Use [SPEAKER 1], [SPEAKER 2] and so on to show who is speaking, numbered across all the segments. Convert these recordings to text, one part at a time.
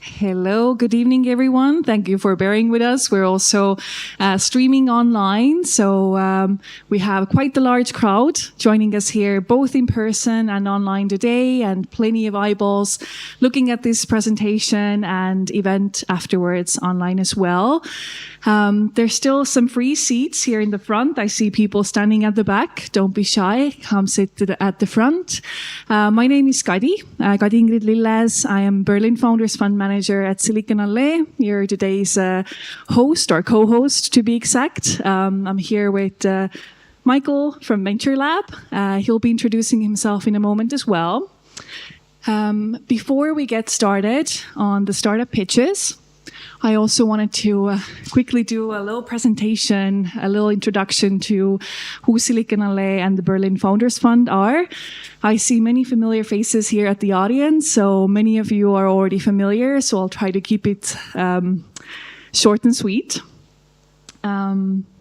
[SPEAKER 1] Hello, good evening, everyone. Thank you for bearing with us. We're also streaming online, so we have quite the large crowd joining us here, both in person and online today, and plenty of eyeballs looking at this presentation and event afterwards online as well. There's still some free seats here in the front. I see people standing at the back. Don't be shy. Come sit at the front. My name is Kadi Ingrid Lilles. I am Berlin Founders Fund Manager at Silicon Alley. You're today's host or co-host, to be exact. I'm here with Michael from Venture Lab. He'll be introducing himself in a moment as well. Before we get started on the startup pitches, I also wanted to quickly do a little presentation, a little introduction to who Silicon Alley and the Berlin Founders Fund are. I see many familiar faces here at the audience, so many of you are already familiar, so I'll try to keep it short and sweet.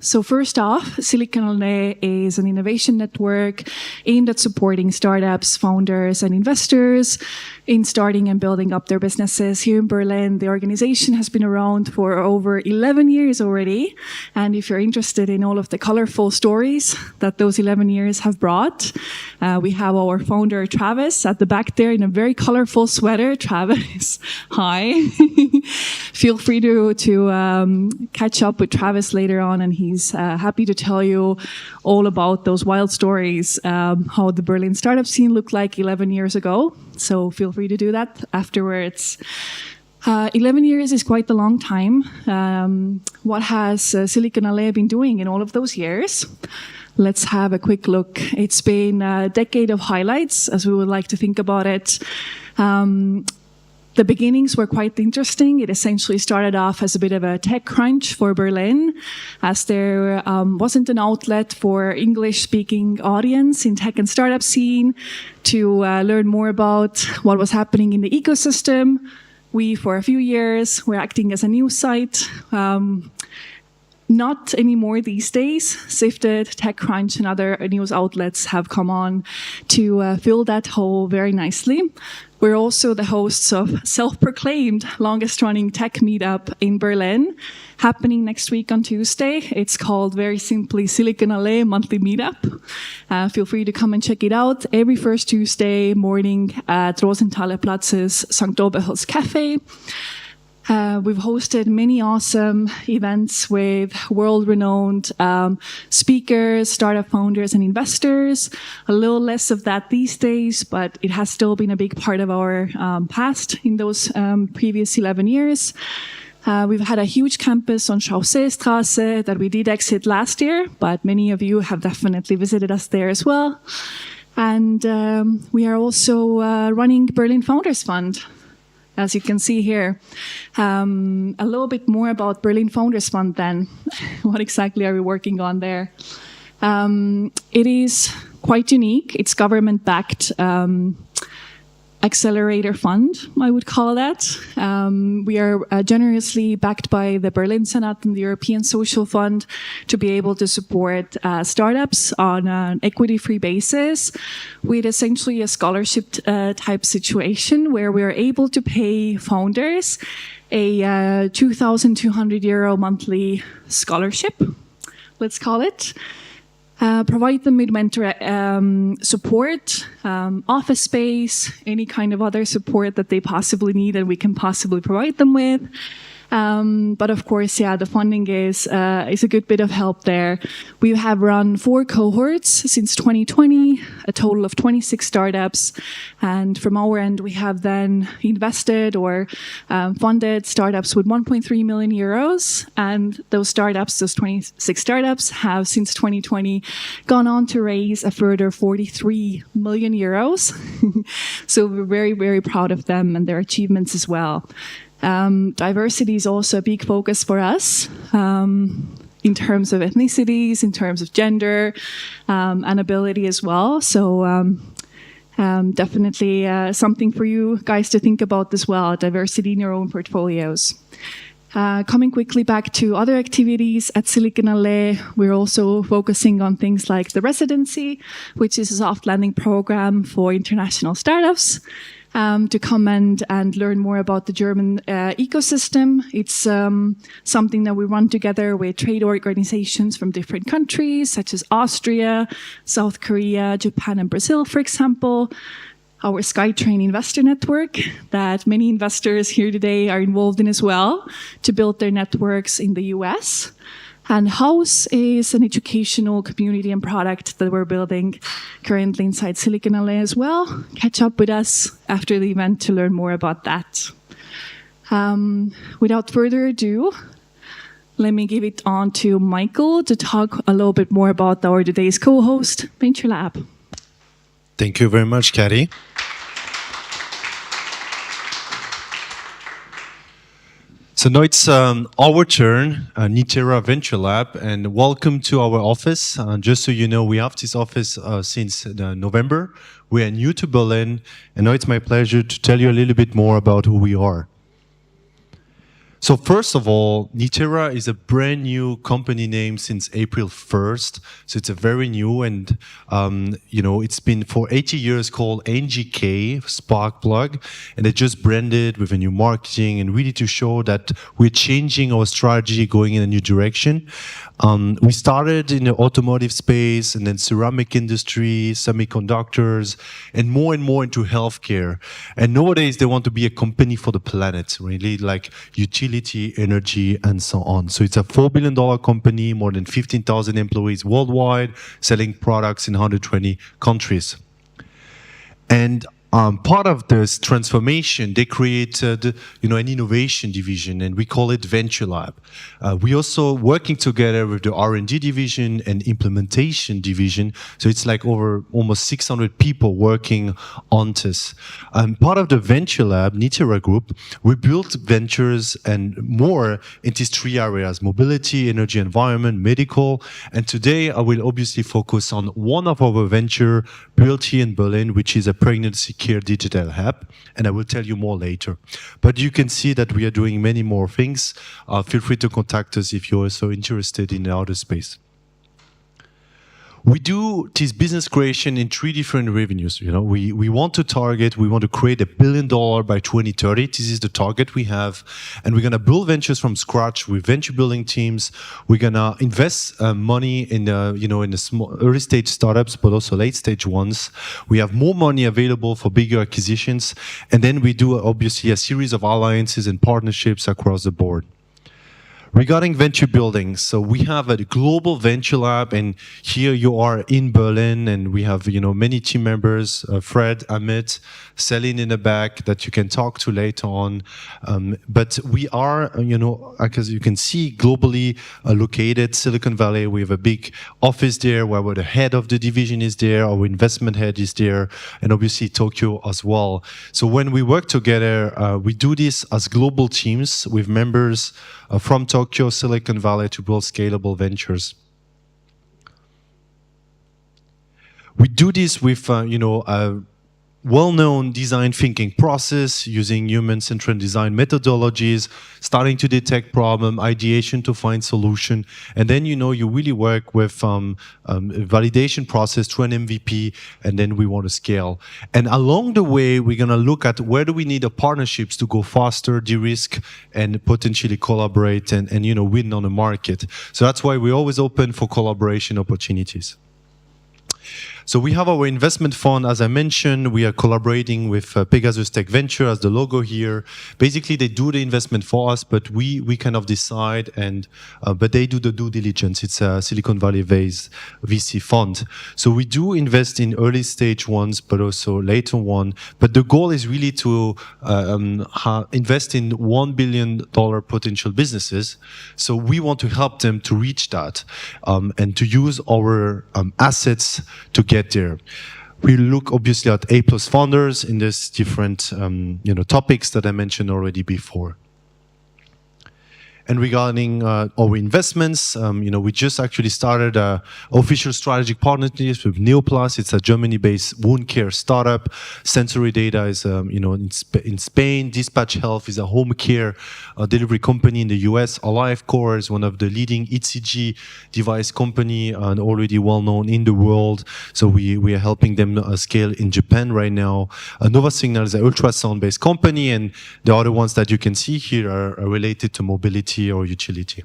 [SPEAKER 1] So first off, Silicon Alley is an innovation network aimed at supporting startups, founders, and investors in starting and building up their businesses here in Berlin. The organization has been around for over 11 years already. And if you're interested in all of the colorful stories that those 11 years have brought, we have our founder, Travis, at the back there in a very colorful sweater. Travis, hi. Feel free to catch up with Travis later on, and he's happy to tell you all about those wild stories, how the Berlin startup scene looked like 11 years ago. So feel free to do that afterwards. 11 years is quite a long time. What has Silicon Alley been doing in all of those years? Let's have a quick look. It's been a decade of highlights, as we would like to think about it. The beginnings were quite interesting. It essentially started off as a bit of a tech crunch for Berlin, as there wasn't an outlet for English-speaking audience in tech and startup scene to learn more about what was happening in the ecosystem. We, for a few years, were acting as a news site. Not anymore these days. Sifted, TechCrunch, and other news outlets have come on to fill that hole very nicely. We're also the hosts of self-proclaimed longest-running tech meetup in Berlin, happening next week on Tuesday. It's called very simply Silicon Alley Monthly Meetup. Feel free to come and check it out every first Tuesday morning at Rosenthaler Platz's St. Oberholz Cafe. We've hosted many awesome events with world-renowned speakers, startup founders, and investors. A little less of that these days, but it has still been a big part of our past in those previous 11 years. We've had a huge campus on Chausseestraße that we did exit last year, but many of you have definitely visited us there as well. And we are also running Berlin Founders Fund, as you can see here. A little bit more about Berlin Founders Fund then. What exactly are we working on there? It is quite unique. It's government-backed accelerator fund, I would call that. We are generously backed by the Berlin Senate and the European Social Fund to be able to support startups on an equity-free basis with essentially a scholarship type situation where we are able to pay founders a 2,200 euro monthly scholarship, let's call it. Provide them with mentor support, office space, any kind of other support that they possibly need and we can possibly provide them with. But of course, yeah, the funding is a good bit of help there. We have run 4 cohorts since 2020, a total of 26 startups. And from our end, we have then invested or funded startups with 1.3 million euros. And those startups, those 26 startups, have since 2020 gone on to raise a further 43 million euros. So we're very, very proud of them and their achievements as well. Diversity is also a big focus for us in terms of ethnicities, in terms of gender, and ability as well. So definitely something for you guys to think about as well, diversity in your own portfolios. Coming quickly back to other activities at Silicon Alley, we're also focusing on things like the residency, which is a soft landing program for international startups. to come and learn more about the German ecosystem. It's something that we run together with trade organizations from different countries, such as Austria, South Korea, Japan, and Brazil, for example. Our SkyTrain investor network that many investors here today are involved in as well to build their networks in the US. And House is an educational community and product that we're building currently inside Silicon Valley as well. Catch up with us after the event to learn more about that. Without further ado, let me give it on to Michael to talk a little bit more about our today's co-host, Venture Lab.
[SPEAKER 2] Thank you very much, Kari. So now it's our turn, Niterra Venture Lab, and welcome to our office. Just so you know, we have this office since November. We are new to Berlin, and now it's my pleasure to tell you a little bit more about who we are. So first of all, Niterra is a brand new company name since April 1st. So it's a very new and, it's been for 80 years called NGK, Sparkplug. And they just branded with a new marketing and really to show that we're changing our strategy, going in a new direction. We started in the automotive space and then ceramic industry, semiconductors, and more into healthcare. And nowadays they want to be a company for the planet, really like utility, energy, and so on. So it's a $4 billion company, more than 15,000 employees worldwide, selling products in 120 countries. And part of this transformation, they created, an innovation division, and we call it Venture Lab. We also working together with the R&D division and implementation division. So it's like over almost 600 people working on this. Part of the Venture Lab Niterra Group, we built ventures and more in these three areas: mobility, energy, environment, medical. And today I will obviously focus on one of our venture built here in Berlin, which is a pregnancy care digital app, and I will tell you more later. But you can see that we are doing many more things. Feel free to contact us if you're also interested in the outer space. We do this business creation in three different revenues. We want to create $1 billion by 2030. This is the target we have. And we're going to build ventures from scratch with venture building teams. We're going to invest money in the small early stage startups, but also late stage ones. We have more money available for bigger acquisitions. And then we do obviously a series of alliances and partnerships across the board. Regarding venture building, so we have a global venture lab, and here you are in Berlin, and we have many team members, Fred, Amit, Celine in the back that you can talk to later on. But we are, as you can see, globally located. Silicon Valley, we have a big office there where the head of the division is there, our investment head is there, and obviously Tokyo as well. So when we work together, we do this as global teams with members from Tokyo, Silicon Valley to build scalable ventures. We do this with, a well-known design thinking process using human-centered design methodologies, starting to detect problem, ideation to find solution, and then you really work with a validation process to an MVP, and then we want to scale. And along the way, we're going to look at where do we need partnerships to go faster, de-risk, and potentially collaborate and win on the market. So that's why we're always open for collaboration opportunities. So we have our investment fund, as I mentioned. We are collaborating with Pegasus Tech Venture as the logo here. Basically, they do the investment for us, but we kind of decide, but they do the due diligence. It's a Silicon Valley-based VC fund. So we do invest in early stage ones, but also later one. But the goal is really to invest in $1 billion potential businesses. So we want to help them to reach that and to use our assets to get there. We look obviously at A+ founders in these different topics that I mentioned already before. And regarding our investments, we just actually started official strategic partnerships with Neoplus. It's a Germany-based wound care startup. Sensory Data is, in Spain. Dispatch Health is a home care delivery company in the US. AliveCore is one of the leading ECG device company and already well known in the world. So we are helping them scale in Japan right now. Nova Signal is an ultrasound-based company, and the other ones that you can see here are related to mobility or utility.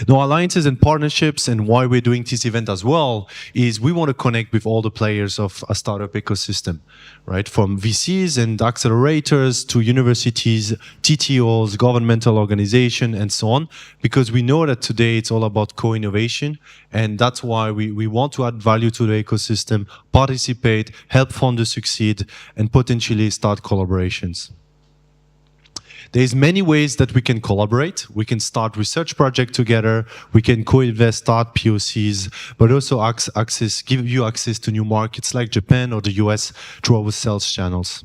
[SPEAKER 2] Now, alliances and partnerships, and why we're doing this event as well, is we want to connect with all the players of a startup ecosystem, right? From VCs and accelerators to universities, TTOs, governmental organizations, and so on, because we know that today it's all about co-innovation, and that's why we want to add value to the ecosystem, participate, help founders succeed, and potentially start collaborations. There's many ways that we can collaborate. We can start research projects together. We can co-invest, start POCs, but also give you access to new markets like Japan or the US through our sales channels.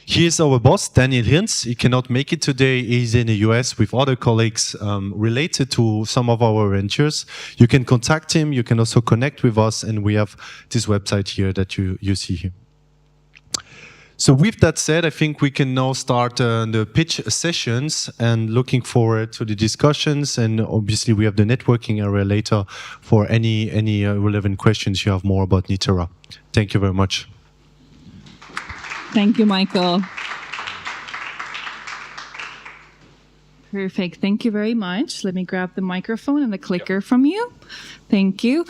[SPEAKER 2] Here's our boss, Daniel Hirns. He cannot make it today. He's in the US with other colleagues related to some of our ventures. You can contact him. You can also connect with us, and we have this website here that you see here. So with that said, I think we can now start the pitch sessions, and looking forward to the discussions. And obviously we have the networking area later for any relevant questions you have more about Niterra. Thank you very much.
[SPEAKER 1] Thank you, Michael. Perfect. Thank you very much. Let me grab the microphone and the clicker from you. Thank you.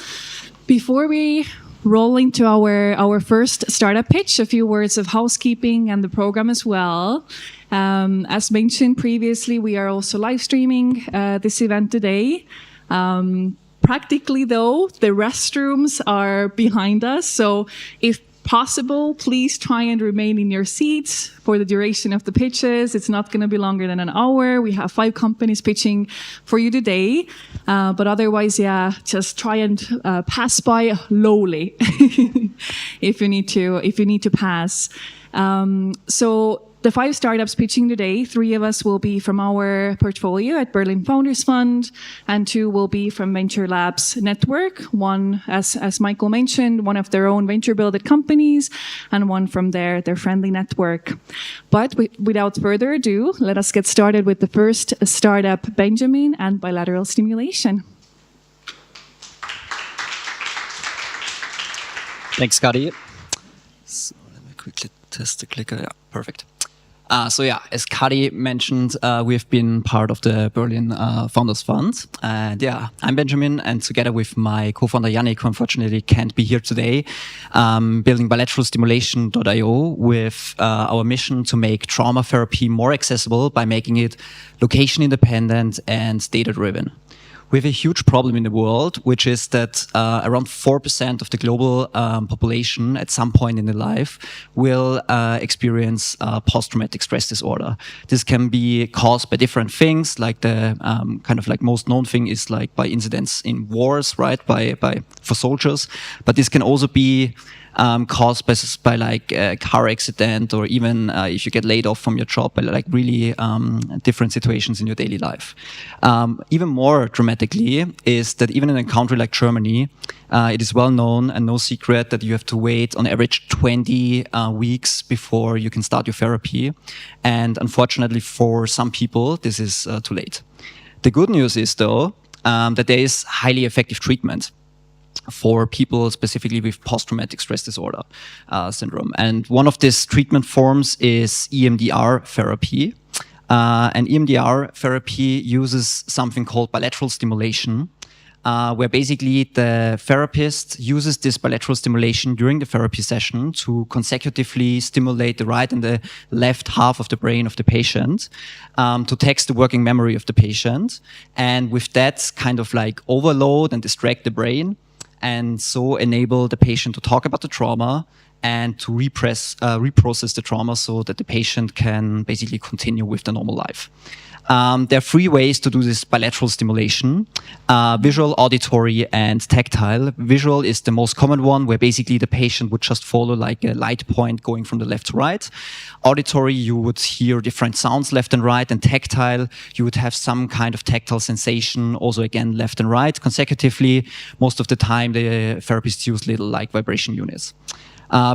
[SPEAKER 1] Before we roll into our first startup pitch, a few words of housekeeping and the program as well. As mentioned previously, we are also live streaming this event today. Practically though, the restrooms are behind us, so if possible, please try and remain in your seats for the duration of the pitches. It's not going to be longer than an hour. We have 5 companies pitching for you today. But otherwise, yeah, just try and pass by lowly if you need to pass. So the 5 startups pitching today, 3 of us will be from our portfolio at Berlin Founders Fund, and 2 will be from Venture Labs Network. One, as Michael mentioned, one of their own venture-builded companies, and one from their friendly network. But without further ado, let us get started with the first startup, Benjamin and bilateral stimulation.
[SPEAKER 3] Thanks, Kari. So let me quickly test the clicker. Yeah, perfect. As Kari mentioned, we've been part of the Berlin Founders Fund. And I'm Benjamin, and together with my co-founder Yannick, who unfortunately can't be here today, building bilateralstimulation.io with our mission to make trauma therapy more accessible by making it location independent and data driven. We have a huge problem in the world, which is that around 4% of the global population at some point in their life will experience post-traumatic stress disorder. This can be caused by different things, like the most known thing is like by incidents in wars, right? For soldiers, but this can also be caused by like a car accident, or even if you get laid off from your job, by like really different situations in your daily life. Even more dramatically is that even in a country like Germany, it is well known and no secret that you have to wait on average 20 weeks before you can start your therapy. And unfortunately for some people, this is too late. The good news is though, that there is highly effective treatment for people specifically with post-traumatic stress disorder syndrome. And one of these treatment forms is EMDR therapy. And EMDR therapy uses something called bilateral stimulation, where basically the therapist uses this bilateral stimulation during the therapy session to consecutively stimulate the right and the left half of the brain of the patient, to tax the working memory of the patient. And with that kind of like overload and distract the brain, and so enable the patient to talk about the trauma and to reprocess the trauma so that the patient can basically continue with the normal life. There are 3 ways to do this bilateral stimulation: visual, auditory, and tactile. Visual is the most common one, where basically the patient would just follow like a light point going from the left to right. Auditory, you would hear different sounds left and right, and tactile, you would have some kind of tactile sensation, also again left and right consecutively. Most of the time, the therapists use little like vibration units.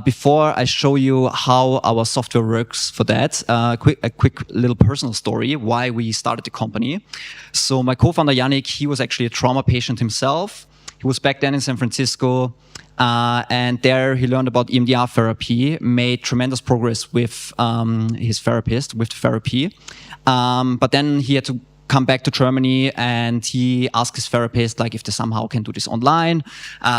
[SPEAKER 3] Before I show you how our software works for that, a quick little personal story why we started the company. So my co-founder Yannick, he was actually a trauma patient himself. He was back then in San Francisco, and there he learned about EMDR therapy, made tremendous progress with his therapist, with the therapy. But then he had to come back to Germany, and he asked his therapist like if they somehow can do this online.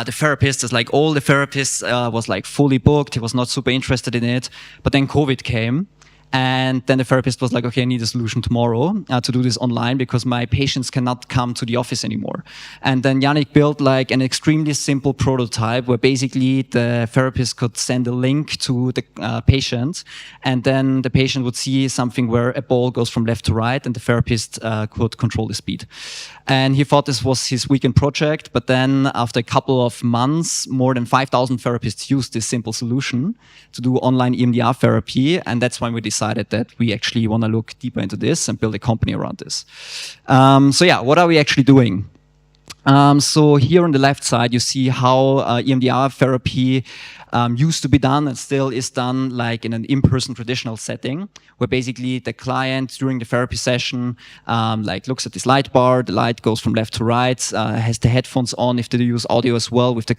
[SPEAKER 3] The therapist, as like all the therapists, was like fully booked. He was not super interested in it. But then COVID came. And then the therapist was like, okay, I need a solution tomorrow to do this online because my patients cannot come to the office anymore. And then Yannick built like an extremely simple prototype where basically the therapist could send a link to the patient, and then the patient would see something where a ball goes from left to right, and the therapist could control the speed. And he thought this was his weekend project, but then after a couple of months, more than 5,000 therapists used this simple solution to do online EMDR therapy, and that's when we decided that we actually want to look deeper into this and build a company around this. So yeah, what are we actually doing? So here on the left side, you see how EMDR therapy used to be done and still is done like in an in-person traditional setting, where basically the client during the therapy session like looks at this light bar, the light goes from left to right, has the headphones on if they use audio as well with the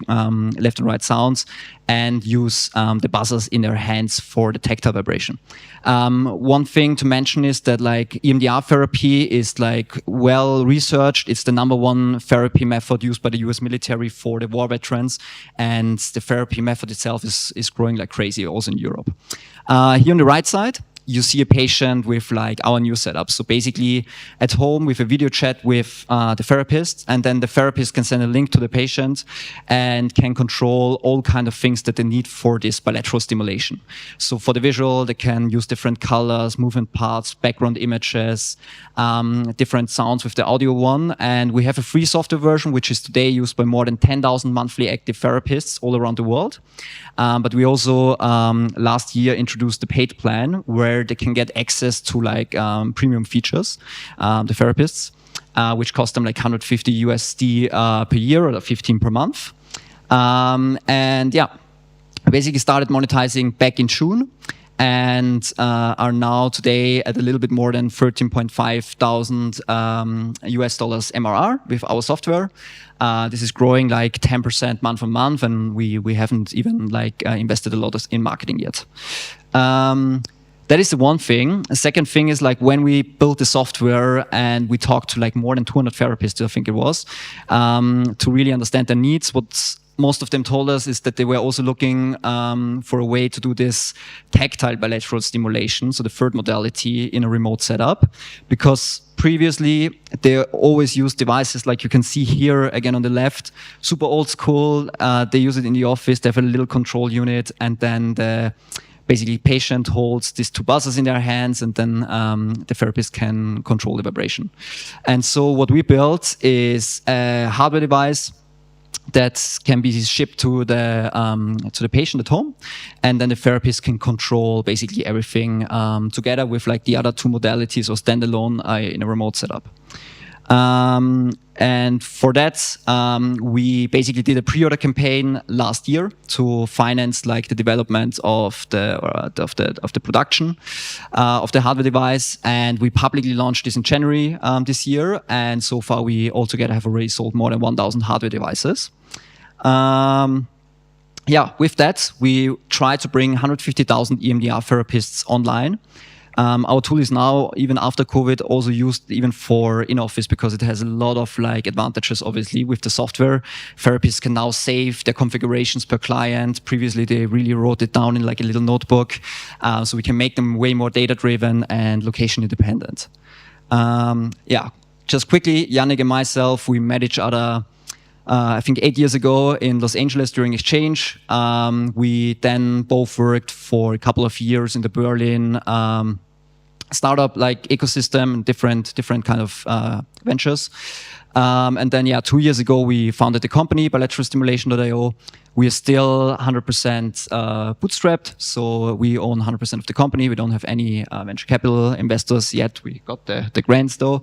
[SPEAKER 3] left and right sounds, and use the buzzers in their hands for the tactile vibration. One thing to mention is that like EMDR therapy is like well researched. It's the #1 therapy method used by the US military for the war veterans, and the therapy method itself is growing like crazy also in Europe. Here on the right side, you see a patient with like our new setup. So basically at home with a video chat with the therapist, and then the therapist can send a link to the patient and can control all kind of things that they need for this bilateral stimulation. So for the visual, they can use different colors, movement parts, background images, different sounds with the audio one. And we have a free software version, which is today used by more than 10,000 monthly active therapists all around the world. But we also last year introduced the paid plan where they can get access to like premium features, the therapists, which cost them like 150 USD per year or 15 per month. And yeah, I basically started monetizing back in June, and are now today at a little bit more than 13.5 thousand US dollars MRR with our software. This is growing like 10% month on month, and we haven't even like invested a lot in marketing yet. That is the one thing. The second thing is like when we built the software and we talked to like more than 200 therapists, I think it was, to really understand their needs. What most of them told us is that they were also looking for a way to do this tactile bilateral stimulation, so the third modality in a remote setup, because previously they always used devices like you can see here again on the left, super old school. They use it in the office. They have a little control unit, and then the basically patient holds these 2 buzzers in their hands, and then the therapist can control the vibration. And so what we built is a hardware device that can be shipped to the patient at home, and then the therapist can control basically everything together with like the other 2 modalities or standalone in a remote setup. And for that, we basically did a pre-order campaign last year to finance like the development of the production of the hardware device, and we publicly launched this in January this year. And so far, we altogether have already sold more than 1,000 hardware devices. Yeah, with that, we try to bring 150,000 EMDR therapists online. Our tool is now, even after COVID, also used even for in-office because it has a lot of like advantages, obviously, with the software. Therapists can now save their configurations per client. Previously, they really wrote it down in like a little notebook. So we can make them way more data-driven and location-independent. Yeah, just quickly, Yannick and myself, we met each other I think 8 years ago in Los Angeles during exchange. We then both worked for a couple of years in the Berlin startup like ecosystem, different kind of ventures. And then, 2 years ago, we founded the company, bilateralstimulation.io. We are still 100% bootstrapped, so we own 100% of the company. We don't have any venture capital investors yet. We got the grants though.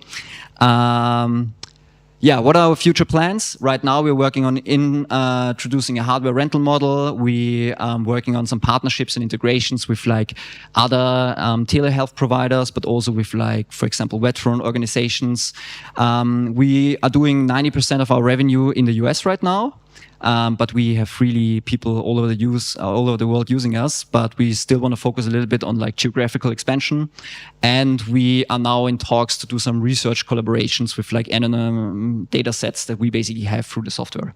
[SPEAKER 3] What are our future plans? Right now, we're working on introducing a hardware rental model. We working on some partnerships and integrations with like other telehealth providers, but also with like, for example, veteran organizations. We are doing 90% of our revenue in the US right now. But we have really people all over the world using us. But we still want to focus a little bit on like geographical expansion, and we are now in talks to do some research collaborations with like anonymous data sets that we basically have through the software.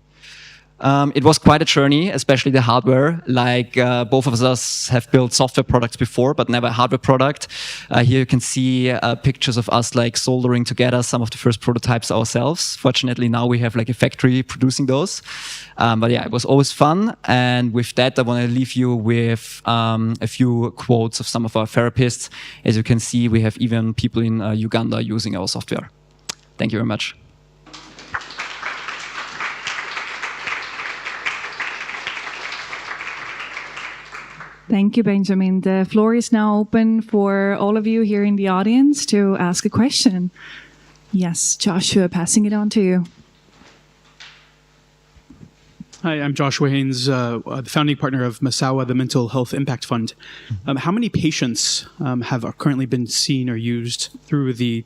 [SPEAKER 3] It was quite a journey, especially the hardware. Like both of us have built software products before, but never a hardware product. Here you can see pictures of us like soldering together some of the first prototypes ourselves. Fortunately, now we have like a factory producing those. But it was always fun. And with that, I want to leave you with a few quotes of some of our therapists. As you can see, we have even people in Uganda using our software. Thank you very much.
[SPEAKER 1] Thank you, Benjamin. The floor is now open for all of you here in the audience to ask a question. Yes, Joshua, passing it on to you.
[SPEAKER 4] Hi, I'm Joshua Haynes, the founding partner of Masawa, the Mental Health Impact Fund. How many patients have currently been seen or used through the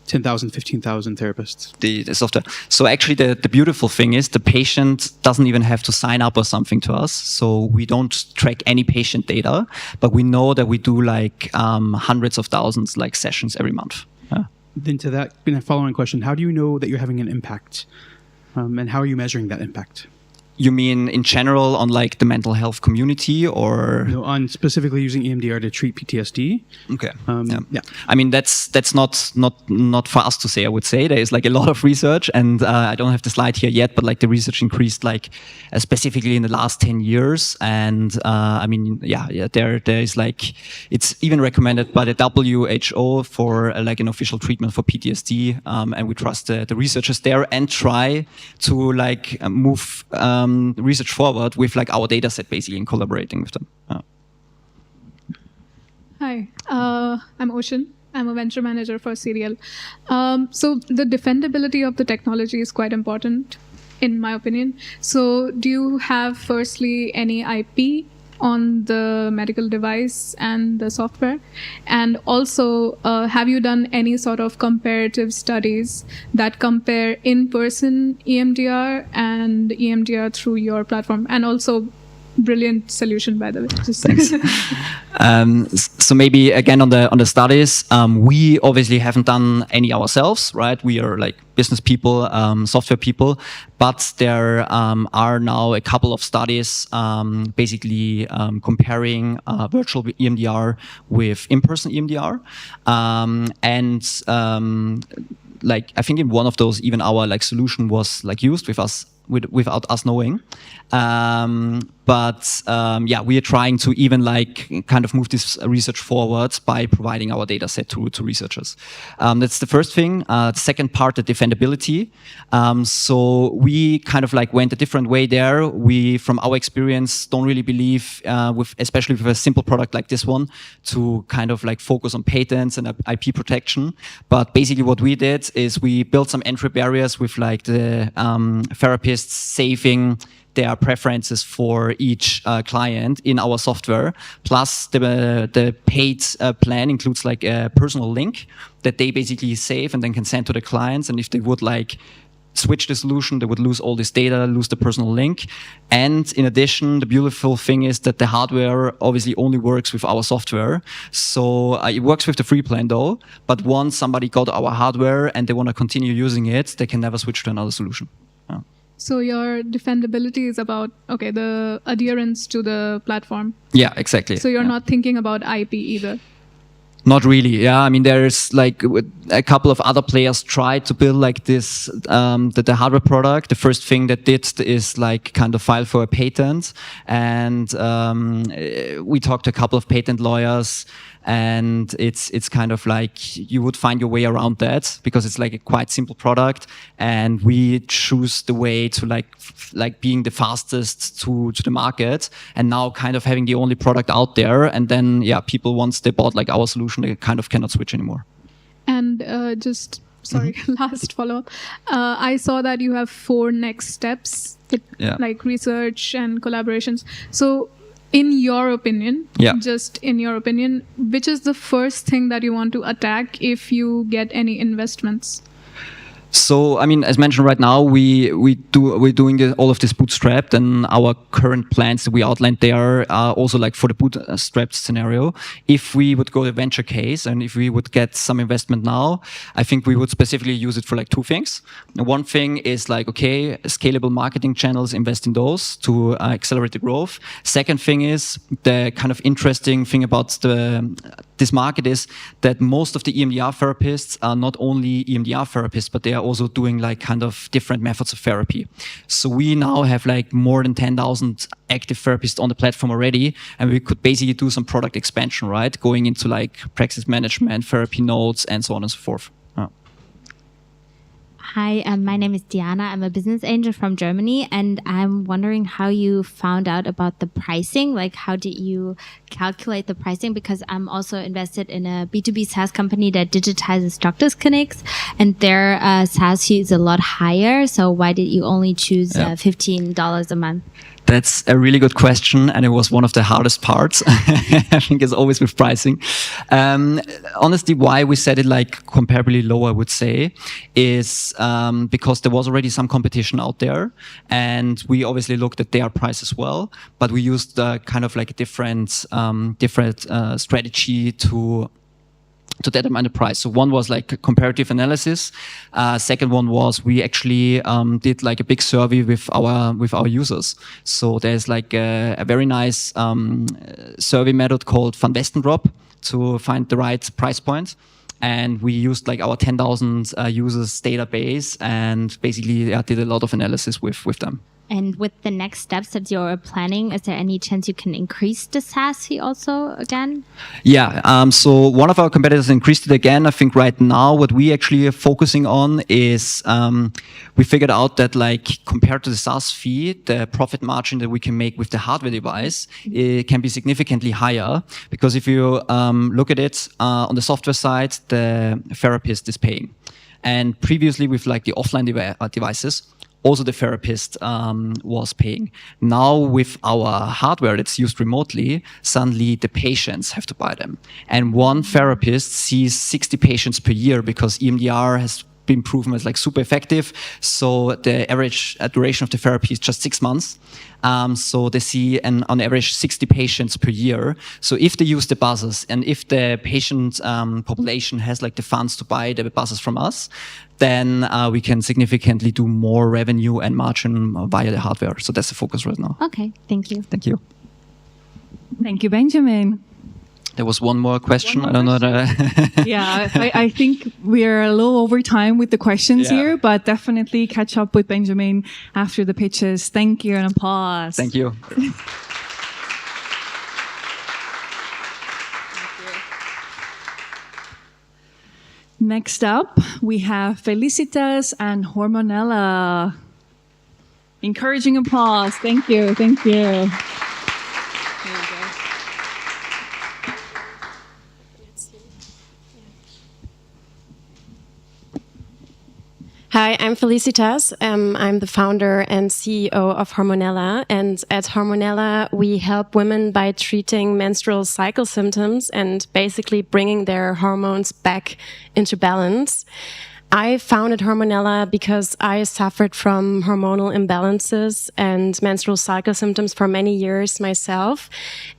[SPEAKER 4] 10,000, 15,000 therapists?
[SPEAKER 3] The software. So actually the beautiful thing is the patient doesn't even have to sign up or something to us. So we don't track any patient data, but we know that we do like hundreds of thousands like sessions every month. Yeah.
[SPEAKER 4] Then to that following question, how do you know that you're having an impact? And how are you measuring that impact?
[SPEAKER 3] You mean in general on like the mental health community, or
[SPEAKER 4] no, on specifically using EMDR to treat PTSD?
[SPEAKER 3] Okay.
[SPEAKER 4] Yeah.
[SPEAKER 3] I mean that's not for us to say. I would say there is like a lot of research, and I don't have the slide here yet, but like the research increased like specifically in the last 10 years, and I mean there is like it's even recommended by the WHO for like an official treatment for PTSD, and we trust the researchers there and try to like move research forward with like our data set basically and collaborating with them.
[SPEAKER 5] Hi, I'm Ocean. I'm a venture manager for Serial. So the defendability of the technology is quite important, in my opinion. So do you have firstly any IP on the medical device and the software? And also, have you done any sort of comparative studies that compare in-person EMDR and EMDR through your platform? And also, brilliant solution, by the way.
[SPEAKER 3] Thanks. So maybe again on the studies, we obviously haven't done any ourselves, right? We are like business people, software people, but there are now a couple of studies basically comparing virtual EMDR with in-person EMDR, and like I think in one of those even our like solution was like used with us without us knowing. But we are trying to even like kind of move this research forward by providing our data set to researchers. That's the first thing. The second part, the defendability. So we kind of like went a different way there. We, from our experience, don't really believe especially with a simple product like this one, to kind of like focus on patents and IP protection. But basically what we did is we built some entry barriers with like the therapists saving their preferences for each client in our software. Plus the paid plan includes like a personal link that they basically save and then can send to the clients. And if they would like switch the solution, they would lose all this data, lose the personal link. And in addition, the beautiful thing is that the hardware obviously only works with our software. So it works with the free plan though, but once somebody got our hardware and they want to continue using it, they can never switch to another solution.
[SPEAKER 5] So your defendability is about, the adherence to the platform.
[SPEAKER 3] Yeah, exactly.
[SPEAKER 5] So you're not thinking about IP either.
[SPEAKER 3] Not really. Yeah, I mean, there's like a couple of other players tried to build like this, the hardware product. The first thing that did is like kind of file for a patent, and we talked to a couple of patent lawyers, and it's kind of like you would find your way around that because it's like a quite simple product, and we choose the way to like being the fastest to the market, and now kind of having the only product out there, and then people once they bought like our solution, they kind of cannot switch anymore.
[SPEAKER 5] And just sorry, last follow-up. I saw that you have 4 next steps, like research and collaborations. So in your opinion, just in your opinion, which is the first thing that you want to attack if you get any investments?
[SPEAKER 3] So, I mean, as mentioned right now, we're doing all of this bootstrapped, and our current plans that we outlined there are also like for the bootstrapped scenario. If we would go the venture case and if we would get some investment now, I think we would specifically use it for like 2 things. One thing is like, okay, scalable marketing channels, invest in those to accelerate the growth. Second thing is the kind of interesting thing about this market is that most of the EMDR therapists are not only EMDR therapists, but they are also doing like kind of different methods of therapy. So we now have like more than 10,000 active therapists on the platform already, and we could basically do some product expansion, right? Going into like practice management, therapy notes, and so on and so forth.
[SPEAKER 6] Hi, my name is Diana. I'm a business angel from Germany, and I'm wondering how you found out about the pricing. Like, how did you calculate the pricing? Because I'm also invested in a B2B SaaS company that digitizes doctors' clinics, and their SaaS fee is a lot higher. So why did you only choose $15 a month?
[SPEAKER 3] That's a really good question, and it was one of the hardest parts. I think it's always with pricing. Honestly, why we set it like comparably low, I would say, is because there was already some competition out there, and we obviously looked at their price as well. But we used kind of like a different strategy to determine the price. So one was like a comparative analysis. Second one was we actually did like a big survey with our users. So there's like a very nice survey method called Van Westendrop to find the right price point. And we used like our 10,000 users database and basically did a lot of analysis with them.
[SPEAKER 6] And with the next steps that you're planning, is there any chance you can increase the SaaS fee also again?
[SPEAKER 3] Yeah, so one of our competitors increased it again. I think right now what we actually are focusing on is we figured out that like compared to the SaaS fee, the profit margin that we can make with the hardware device it can be significantly higher. Because if you look at it on the software side, the therapist is paying. And previously with like the offline devices, also the therapist was paying. Now with our hardware that's used remotely, suddenly the patients have to buy them. And one therapist sees 60 patients per year because EMDR has been proven as like super effective. So the average duration of the therapy is just 6 months. So they see on average 60 patients per year. So if they use the buzzers and if the patient population has like the funds to buy the buzzers from us, then we can significantly do more revenue and margin via the hardware. So that's the focus right now.
[SPEAKER 6] Okay, thank you.
[SPEAKER 3] Thank you.
[SPEAKER 1] Thank you, Benjamin.
[SPEAKER 3] There was one more question. I don't know.
[SPEAKER 1] Yeah, I think we're a little over time with the questions here, but definitely catch up with Benjamin after the pitches. Thank you, and applause.
[SPEAKER 3] Thank you.
[SPEAKER 1] Next up, we have Felicitas and Hormonella. Encouraging applause. Thank you. Thank you.
[SPEAKER 7] Hi, I'm Felicitas. I'm the founder and CEO of Hormonella. And at Hormonella, we help women by treating menstrual cycle symptoms and basically bringing their hormones back into balance. I founded Hormonella because I suffered from hormonal imbalances and menstrual cycle symptoms for many years myself.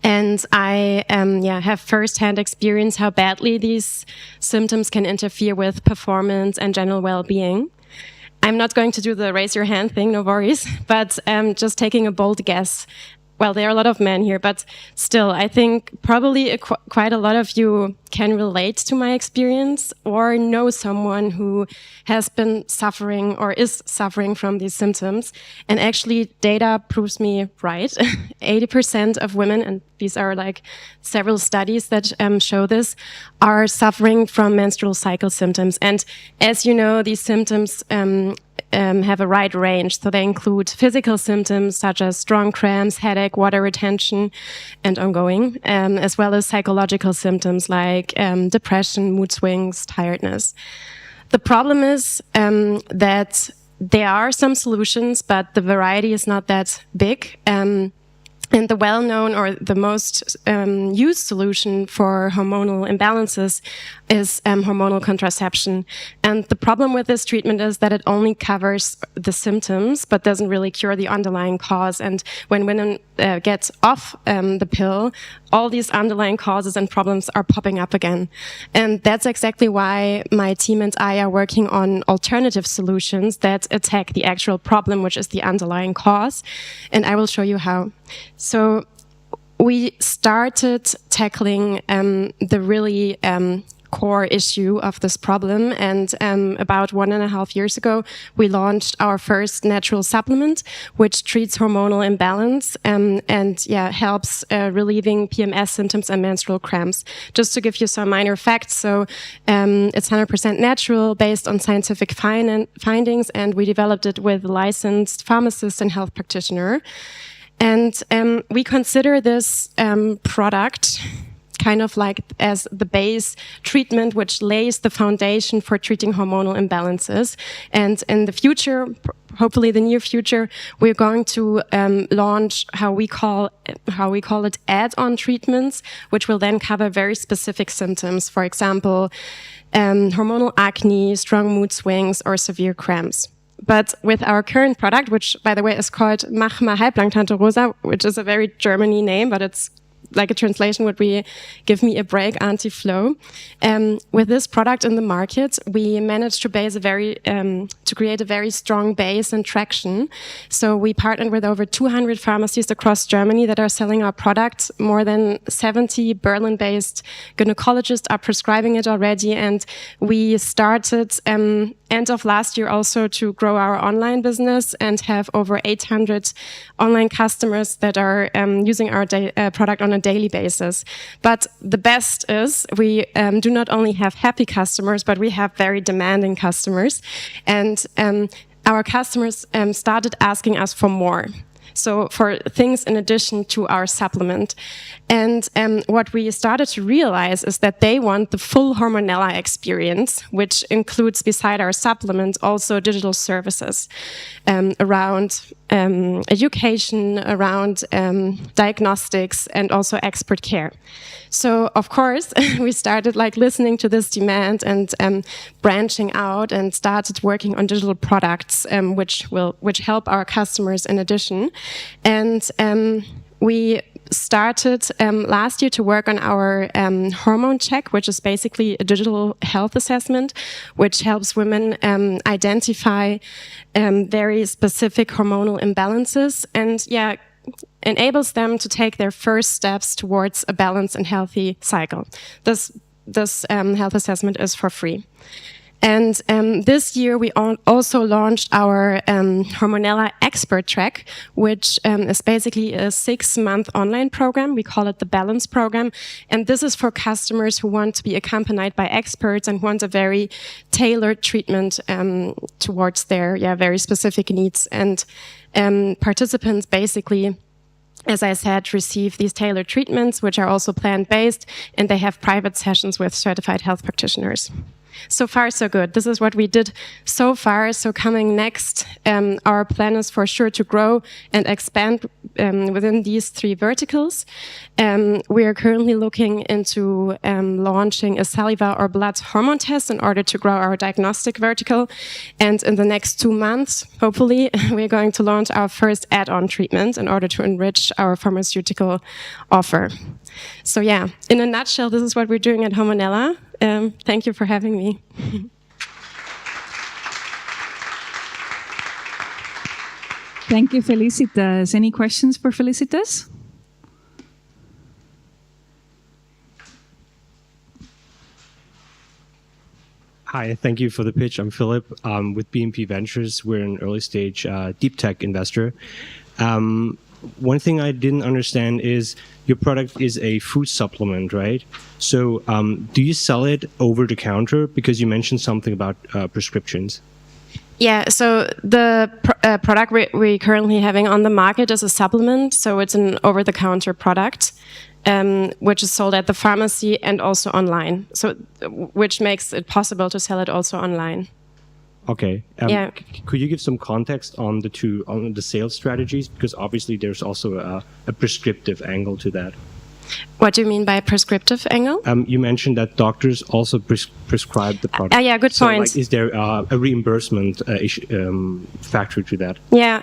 [SPEAKER 7] And I have firsthand experience how badly these symptoms can interfere with performance and general well-being. I'm not going to do the raise your hand thing, no worries, but just taking a bold guess. well, there are a lot of men here, but still, I think probably quite a lot of you can relate to my experience or know someone who has been suffering or is suffering from these symptoms. And actually, data proves me right. 80% of women, and these are like several studies that show this, are suffering from menstrual cycle symptoms. And as you know, these symptoms have a wide range. So they include physical symptoms such as strong cramps, headache, water retention, and ongoing, as well as psychological symptoms like depression, mood swings, tiredness. The problem is that there are some solutions, but the variety is not that big. And the well-known or the most used solution for hormonal imbalances is hormonal contraception. And the problem with this treatment is that it only covers the symptoms, but doesn't really cure the underlying cause. And when women get off the pill, all these underlying causes and problems are popping up again. And that's exactly why my team and I are working on alternative solutions that attack the actual problem, which is the underlying cause. And I will show you how. So we started tackling the really core issue of this problem. And about 1.5 years ago, we launched our first natural supplement, which treats hormonal imbalance and helps relieving PMS symptoms and menstrual cramps. Just to give you some minor facts, so it's 100% natural, based on scientific findings, and we developed it with a licensed pharmacist and health practitioner. And we consider this product kind of like as the base treatment, which lays the foundation for treating hormonal imbalances. And in the future, hopefully the near future, we're going to launch how we call it add-on treatments, which will then cover very specific symptoms. For example, hormonal acne, strong mood swings, or severe cramps. But with our current product, which, by the way, is called Mach mal halblang Tante Rosa, which is a very Germany name, but it's like a translation would be give me a break, Auntie Flo. With this product in the market, we managed to create a very strong base and traction. So we partnered with over 200 pharmacies across Germany that are selling our product. More than 70 Berlin-based gynecologists are prescribing it already. And we started end of last year also to grow our online business and have over 800 online customers that are using our product on a daily basis. But the best is we do not only have happy customers, but we have very demanding customers. And our customers started asking us for more. So for things in addition to our supplement. And what we started to realize is that they want the full Hormonella experience, which includes, beside our supplement, also digital services around education, around diagnostics, and also expert care. So, of course, we started like listening to this demand and branching out and started working on digital products, which help our customers in addition. And we started last year to work on our hormone check, which is basically a digital health assessment, which helps women identify very specific hormonal imbalances and enables them to take their first steps towards a balanced and healthy cycle. This health assessment is for free. And this year we also launched our Hormonella Expert Track, which is basically a 6-month online program. We call it the Balance Program. And this is for customers who want to be accompanied by experts and want a very tailored treatment towards their very specific needs. And participants basically, as I said, receive these tailored treatments, which are also plant-based, and they have private sessions with certified health practitioners. So far, so good. This is what we did so far. So coming next, our plan is for sure to grow and expand within these 3 verticals. We are currently looking into launching a saliva or blood hormone test in order to grow our diagnostic vertical. And in the next 2 months, hopefully, we're going to launch our first add-on treatment in order to enrich our pharmaceutical offer. So in a nutshell, this is what we're doing at Hormonella. Thank you for having me.
[SPEAKER 1] Thank you, Felicitas. Any questions for Felicitas?
[SPEAKER 8] Hi, thank you for the pitch. I'm Philip with BNP Ventures. We're an early stage deep tech investor. One thing I didn't understand is your product is a food supplement, right? So do you sell it over the counter? Because you mentioned something about prescriptions.
[SPEAKER 7] Yeah, so the product we're currently having on the market is a supplement. So it's an over-the-counter product, which is sold at the pharmacy and also online. So, which makes it possible to sell it also online.
[SPEAKER 8] Okay.
[SPEAKER 7] Yeah.
[SPEAKER 8] Could you give some context on the sales strategies? Because obviously there's also a prescriptive angle to that.
[SPEAKER 7] What do you mean by prescriptive angle?
[SPEAKER 8] You mentioned that doctors also prescribe the product.
[SPEAKER 7] Yeah, good point.
[SPEAKER 8] Like, is there a reimbursement factor to that?
[SPEAKER 7] Yeah.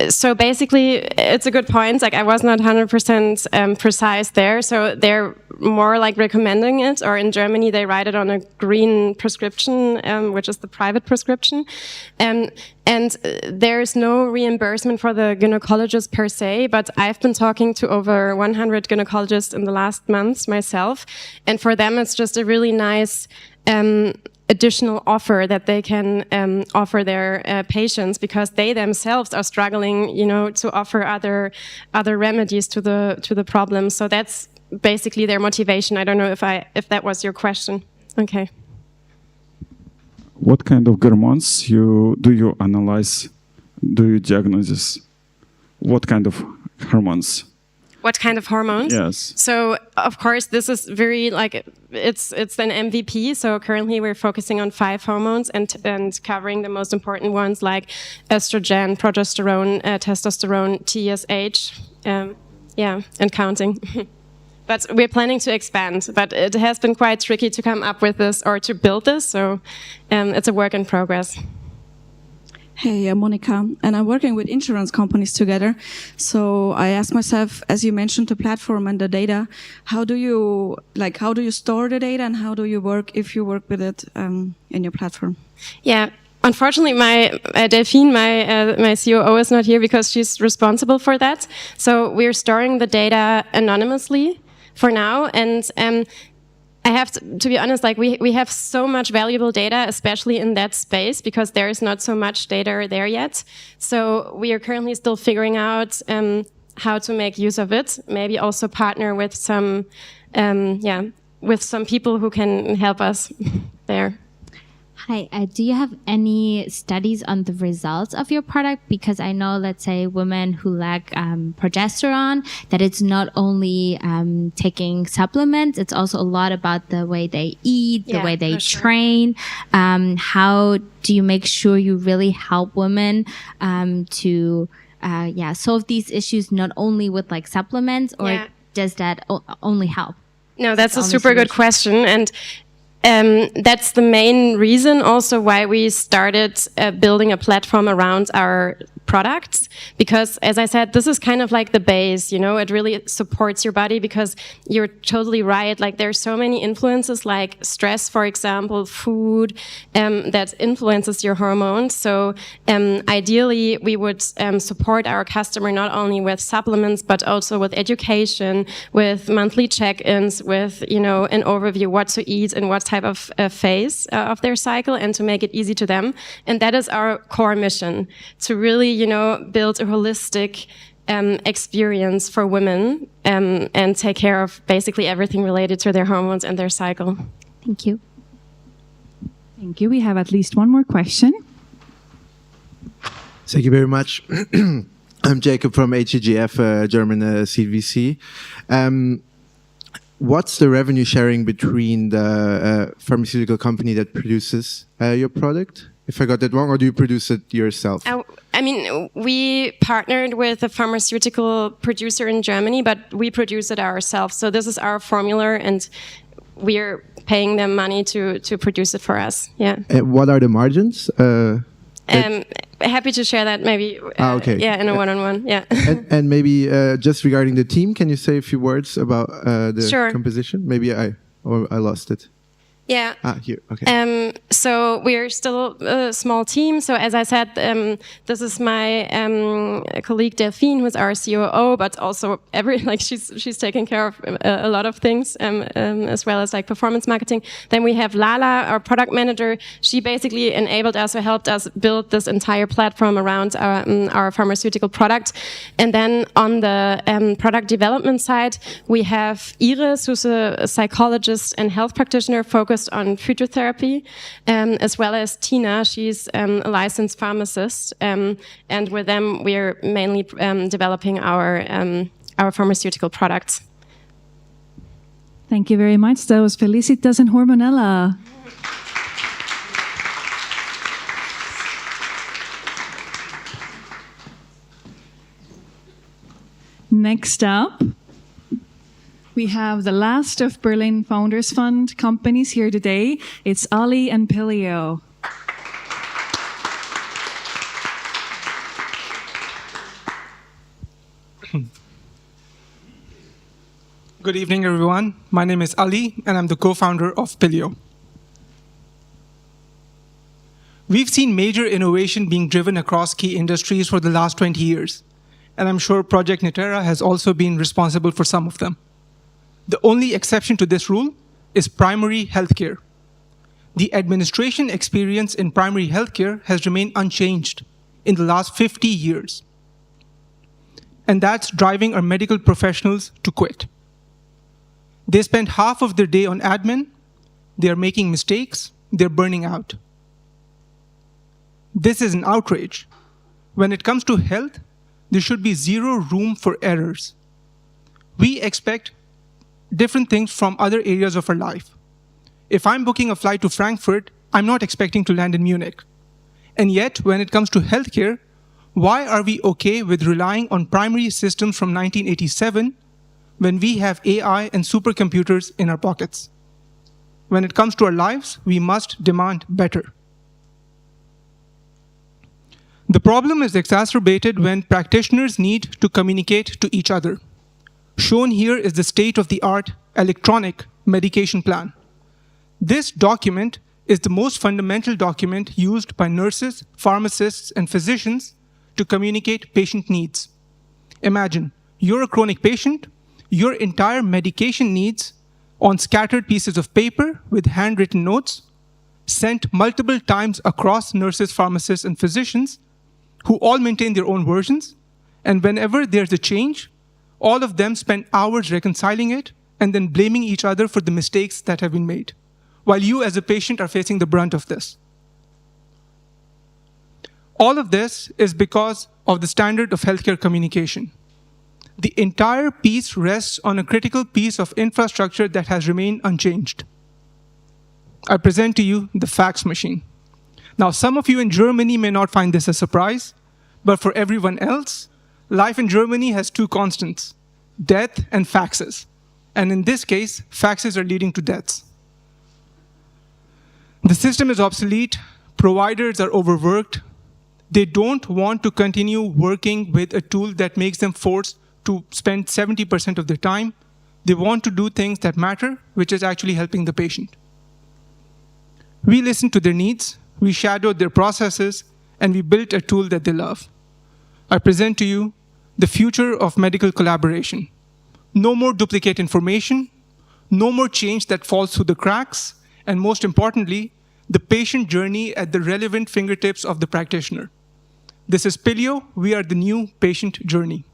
[SPEAKER 7] So basically, it's a good point. Like, I was not 100% precise there. So they're more like recommending it, or in Germany they write it on a green prescription, which is the private prescription. And there's no reimbursement for the gynecologist per se, but I've been talking to over 100 gynecologists in the last months myself, and for them it's just a really nice additional offer that they can offer their patients, because they themselves are struggling, to offer other remedies to the problem. So that's basically their motivation. I don't know if that was your question. Okay.
[SPEAKER 9] What kind of hormones do you analyze? Do you diagnose? What kind of hormones?
[SPEAKER 7] What kind of hormones?
[SPEAKER 9] Yes.
[SPEAKER 7] So, of course, this is very, it's an MVP. So currently we're focusing on 5 hormones and covering the most important ones like estrogen, progesterone, testosterone, TSH, and counting. But we're planning to expand. But it has been quite tricky to come up with this or to build this. So it's a work in progress.
[SPEAKER 10] Hey, I'm Monica, and I'm working with insurance companies together. So I asked myself, as you mentioned, the platform and the data, how do you store the data, and how do you work if you work with it in your platform?
[SPEAKER 7] Yeah. Unfortunately, my Delphine, my COO, is not here because she's responsible for that. So we're storing the data anonymously for now, and I have to be honest, we have so much valuable data, especially in that space, because there is not so much data there yet. So we are currently still figuring out how to make use of it. Maybe also partner with some people who can help us there.
[SPEAKER 6] Hi, do you have any studies on the results of your product? Because I know, let's say, women who lack progesterone, that it's not only taking supplements, it's also a lot about the way they eat, the way they train. How do you make sure you really help women to solve these issues, not only with supplements, or does that only help?
[SPEAKER 7] No, that's a super good question. And that's the main reason also why we started building a platform around our products, because, as I said, this is kind of like the base, it really supports your body, because you're totally right. There's so many influences, like stress, for example, food, that influences your hormones. So ideally we would support our customer not only with supplements, but also with education, with monthly check-ins, with, an overview what to eat and what type of phase of their cycle, and to make it easy to them. And that is our core mission, to really, build a holistic experience for women and take care of basically everything related to their hormones and their cycle.
[SPEAKER 6] Thank you.
[SPEAKER 1] Thank you. We have at least one more question.
[SPEAKER 11] Thank you very much. I'm Jacob from HEGF, German CVC. What's the revenue sharing between the pharmaceutical company that produces your product? If I got that wrong, or do you produce it yourself?
[SPEAKER 7] We partnered with a pharmaceutical producer in Germany, but we produce it ourselves. So this is our formula, and we're paying them money to produce it for us. Yeah.
[SPEAKER 11] What are the margins?
[SPEAKER 7] Happy to share that maybe.
[SPEAKER 11] Okay.
[SPEAKER 7] Yeah, in a one-on-one. Yeah.
[SPEAKER 11] and maybe just regarding the team, can you say a few words about the
[SPEAKER 7] Sure.
[SPEAKER 11] composition? Maybe I lost it.
[SPEAKER 7] Yeah.
[SPEAKER 11] Here. Okay.
[SPEAKER 7] So we're still a small team. So as I said, this is my colleague Delphine, who's our COO, but also she's taking care of a lot of things, as well as like performance marketing. Then we have Lala, our product manager. She basically enabled us or helped us build this entire platform around our pharmaceutical product. And then on the product development side, we have Iris, who's a psychologist and health practitioner focused on future therapy, as well as Tina. She's a licensed pharmacist, and with them we're mainly developing our pharmaceutical products.
[SPEAKER 1] Thank you very much. That was Felicitas and Hormonella. Next up, we have the last of Berlin Founders Fund companies here today. It's Ali and Pilio.
[SPEAKER 12] Good evening, everyone. My name is Ali, and I'm the co-founder of Pilio. We've seen major innovation being driven across key industries for the last 20 years, and I'm sure Project Niterra has also been responsible for some of them. The only exception to this rule is primary healthcare. The administration experience in primary healthcare has remained unchanged in the last 50 years. And that's driving our medical professionals to quit. They spend half of their day on admin, they're making mistakes, they're burning out. This is an outrage. When it comes to health, there should be zero room for errors. We expect different things from other areas of our life. If I'm booking a flight to Frankfurt, I'm not expecting to land in Munich. And yet, when it comes to healthcare, why are we okay with relying on primary systems from 1987 when we have AI and supercomputers in our pockets? When it comes to our lives, we must demand better. The problem is exacerbated when practitioners need to communicate to each other. Shown here is the state-of-the-art electronic medication plan. This document is the most fundamental document used by nurses, pharmacists, and physicians to communicate patient needs. Imagine, you're a chronic patient, your entire medication needs on scattered pieces of paper with handwritten notes, sent multiple times across nurses, pharmacists, and physicians, who all maintain their own versions, and whenever there's a change, all of them spend hours reconciling it and then blaming each other for the mistakes that have been made, while you as a patient are facing the brunt of this. All of this is because of the standard of healthcare communication. The entire piece rests on a critical piece of infrastructure that has remained unchanged. I present to you the fax machine. Now, some of you in Germany may not find this a surprise, but for everyone else, life in Germany has two constants: death and faxes. And in this case, faxes are leading to deaths. The system is obsolete, providers are overworked, they don't want to continue working with a tool that makes them forced to spend 70% of their time. They want to do things that matter, which is actually helping the patient. We listened to their needs, we shadowed their processes, and we built a tool that they love. I present to you the future of medical collaboration. No more duplicate information, no more change that falls through the cracks, and most importantly, the patient journey at the relevant fingertips of the practitioner. This is Pilio. We are the new patient journey.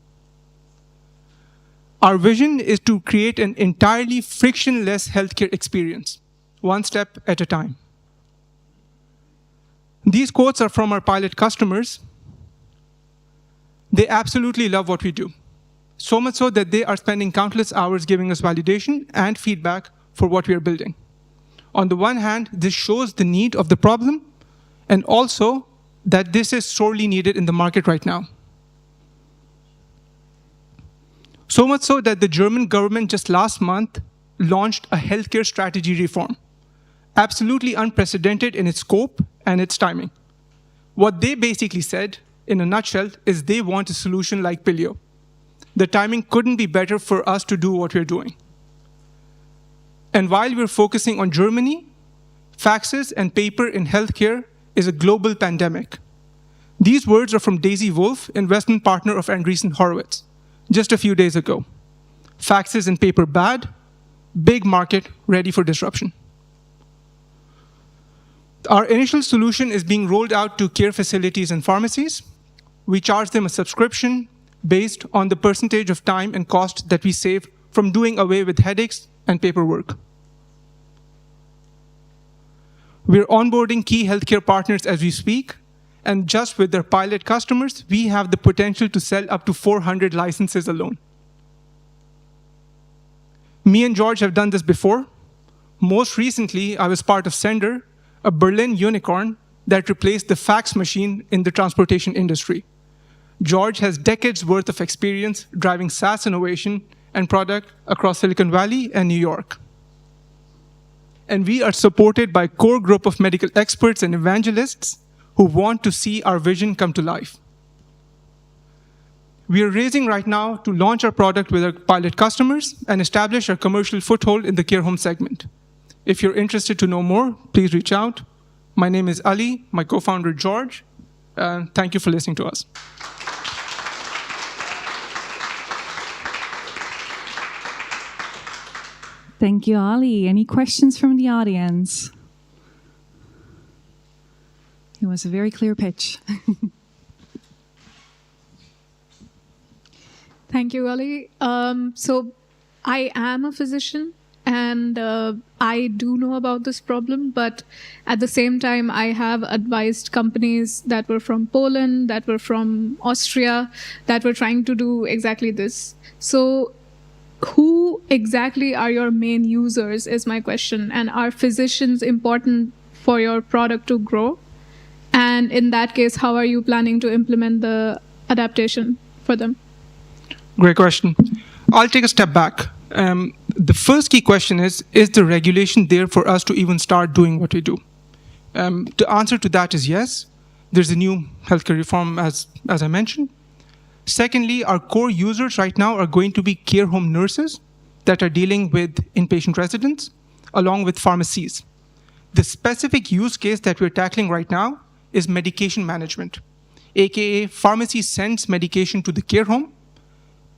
[SPEAKER 12] Our vision is to create an entirely frictionless healthcare experience, one step at a time. These quotes are from our pilot customers. They absolutely love what we do, so much so that they are spending countless hours giving us validation and feedback for what we are building. On the one hand, this shows the need of the problem, and also that this is sorely needed in the market right now. So much so that the German government just last month launched a healthcare strategy reform, absolutely unprecedented in its scope and its timing. What they basically said, in a nutshell, is they want a solution like Pilio. The timing couldn't be better for us to do what we're doing. And while we're focusing on Germany, Faxes and paper in healthcare is a global pandemic. These words are from Daisy Wolf, investment partner of Andreessen Horowitz, just a few days ago. Faxes and paper bad, big market ready for disruption. Our initial solution is being rolled out to care facilities and pharmacies. We charge them a subscription based on the percentage of time and cost that we save from doing away with headaches and paperwork. We're onboarding key healthcare partners as we speak, and just with their pilot customers, we have the potential to sell up to 400 licenses alone. Me and George have done this before. Most recently, I was part of Sender, a Berlin unicorn that replaced the fax machine in the transportation industry. George has decades worth of experience driving SaaS innovation and product across Silicon Valley and New York. And we are supported by a core group of medical experts and evangelists who want to see our vision come to life. We are raising right now to launch our product with our pilot customers and establish our commercial foothold in the care home segment. If you're interested to know more, please reach out. My name is Ali, my co-founder George. Thank you for listening to us.
[SPEAKER 1] Thank you, Ali. Any questions from the audience? It was a very clear pitch.
[SPEAKER 5] Thank you, Ali. So I am a physician and I do know about this problem, but at the same time, I have advised companies that were from Poland, that were from Austria, that were trying to do exactly this. So who exactly are your main users is my question. And are physicians important for your product to grow? And in that case, how are you planning to implement the adaptation for them?
[SPEAKER 12] Great question. I'll take a step back. The first key question is the regulation there for us to even start doing what we do? The answer to that is yes. There's a new healthcare reform, as I mentioned. Secondly, our core users right now are going to be care home nurses that are dealing with inpatient residents, along with pharmacies. The specific use case that we're tackling right now is medication management, aka pharmacy sends medication to the care home.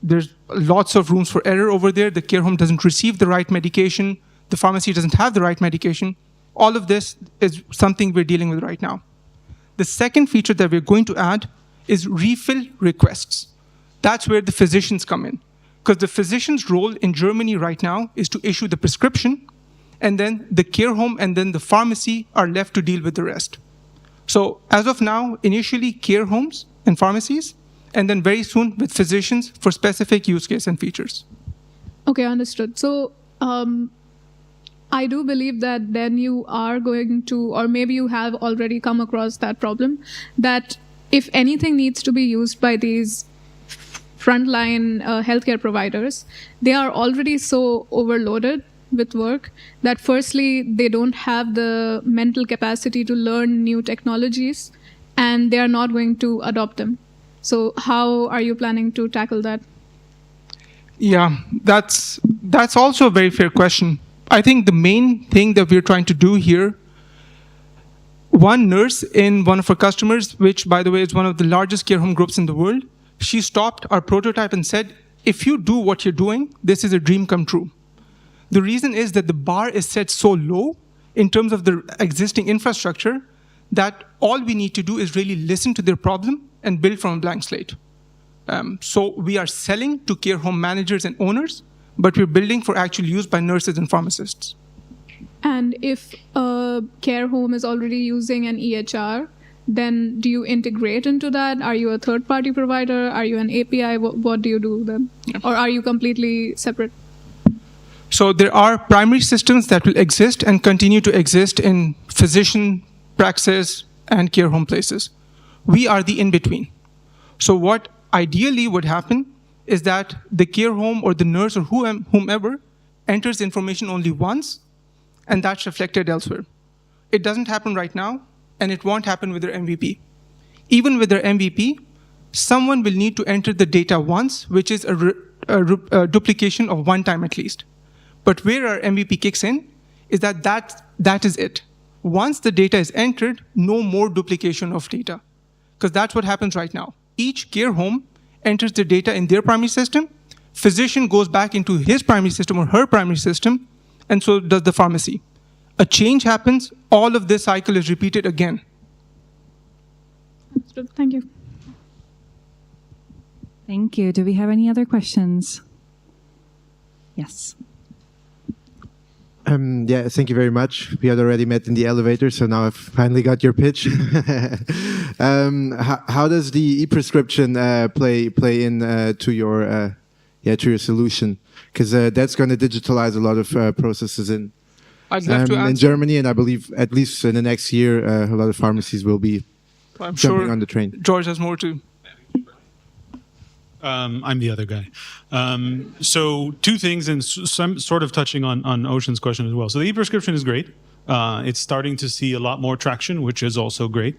[SPEAKER 12] There's lots of rooms for error over there. The care home doesn't receive the right medication. The pharmacy doesn't have the right medication. All of this is something we're dealing with right now. The second feature that we're going to add is refill requests. That's where the physicians come in. Because the physician's role in Germany right now is to issue the prescription, and then the care home and then the pharmacy are left to deal with the rest. So as of now, initially care homes and pharmacies, and then very soon with physicians for specific use case and features.
[SPEAKER 5] Okay, understood. So I do believe that then you are going to, or maybe you have already come across that problem, that if anything needs to be used by these frontline healthcare providers, they are already so overloaded with work that firstly, they don't have the mental capacity to learn new technologies and they are not going to adopt them. So how are you planning to tackle that?
[SPEAKER 12] Yeah, that's also a very fair question. I think the main thing that we're trying to do here, one nurse in one of our customers, which by the way is one of the largest care home groups in the world, she stopped our prototype and said, if you do what you're doing, this is a dream come true. The reason is that the bar is set so low in terms of the existing infrastructure that all we need to do is really listen to their problem and build from a blank slate. So we are selling to care home managers and owners, but we're building for actual use by nurses and pharmacists.
[SPEAKER 5] And if a care home is already using an EHR, then do you integrate into that? Are you a third-party provider? Are you an API? What do you do then? Yeah. Or are you completely separate?
[SPEAKER 12] So there are primary systems that will exist and continue to exist in physician practices and care home places. We are the in-between. So what ideally would happen is that the care home or the nurse or whomever enters information only once, and that's reflected elsewhere. It doesn't happen right now, and it won't happen with their MVP. Even with their MVP, someone will need to enter the data once, which is a duplication of one time at least. But where our MVP kicks in is that is it. once the data is entered, no more duplication of data. Because that's what happens right now. Each care home enters the data in their primary system, physician goes back into his primary system or her primary system, and so does the pharmacy. A change happens, all of this cycle is repeated again.
[SPEAKER 5] Thank you.
[SPEAKER 1] Thank you. Do we have any other questions? Yes.
[SPEAKER 11] Yeah, thank you very much. We had already met in the elevator, so now I've finally got your pitch. How does the e-prescription play in to your solution? Because that's going to digitalize a lot of processes in Germany, and I believe at least in the next year, a lot of pharmacies will be jumping on the train.
[SPEAKER 12] George has more too.
[SPEAKER 13] I'm the other guy. So two things, and some sort of touching on Ocean's question as well. So the e-prescription is great. It's starting to see a lot more traction, which is also great.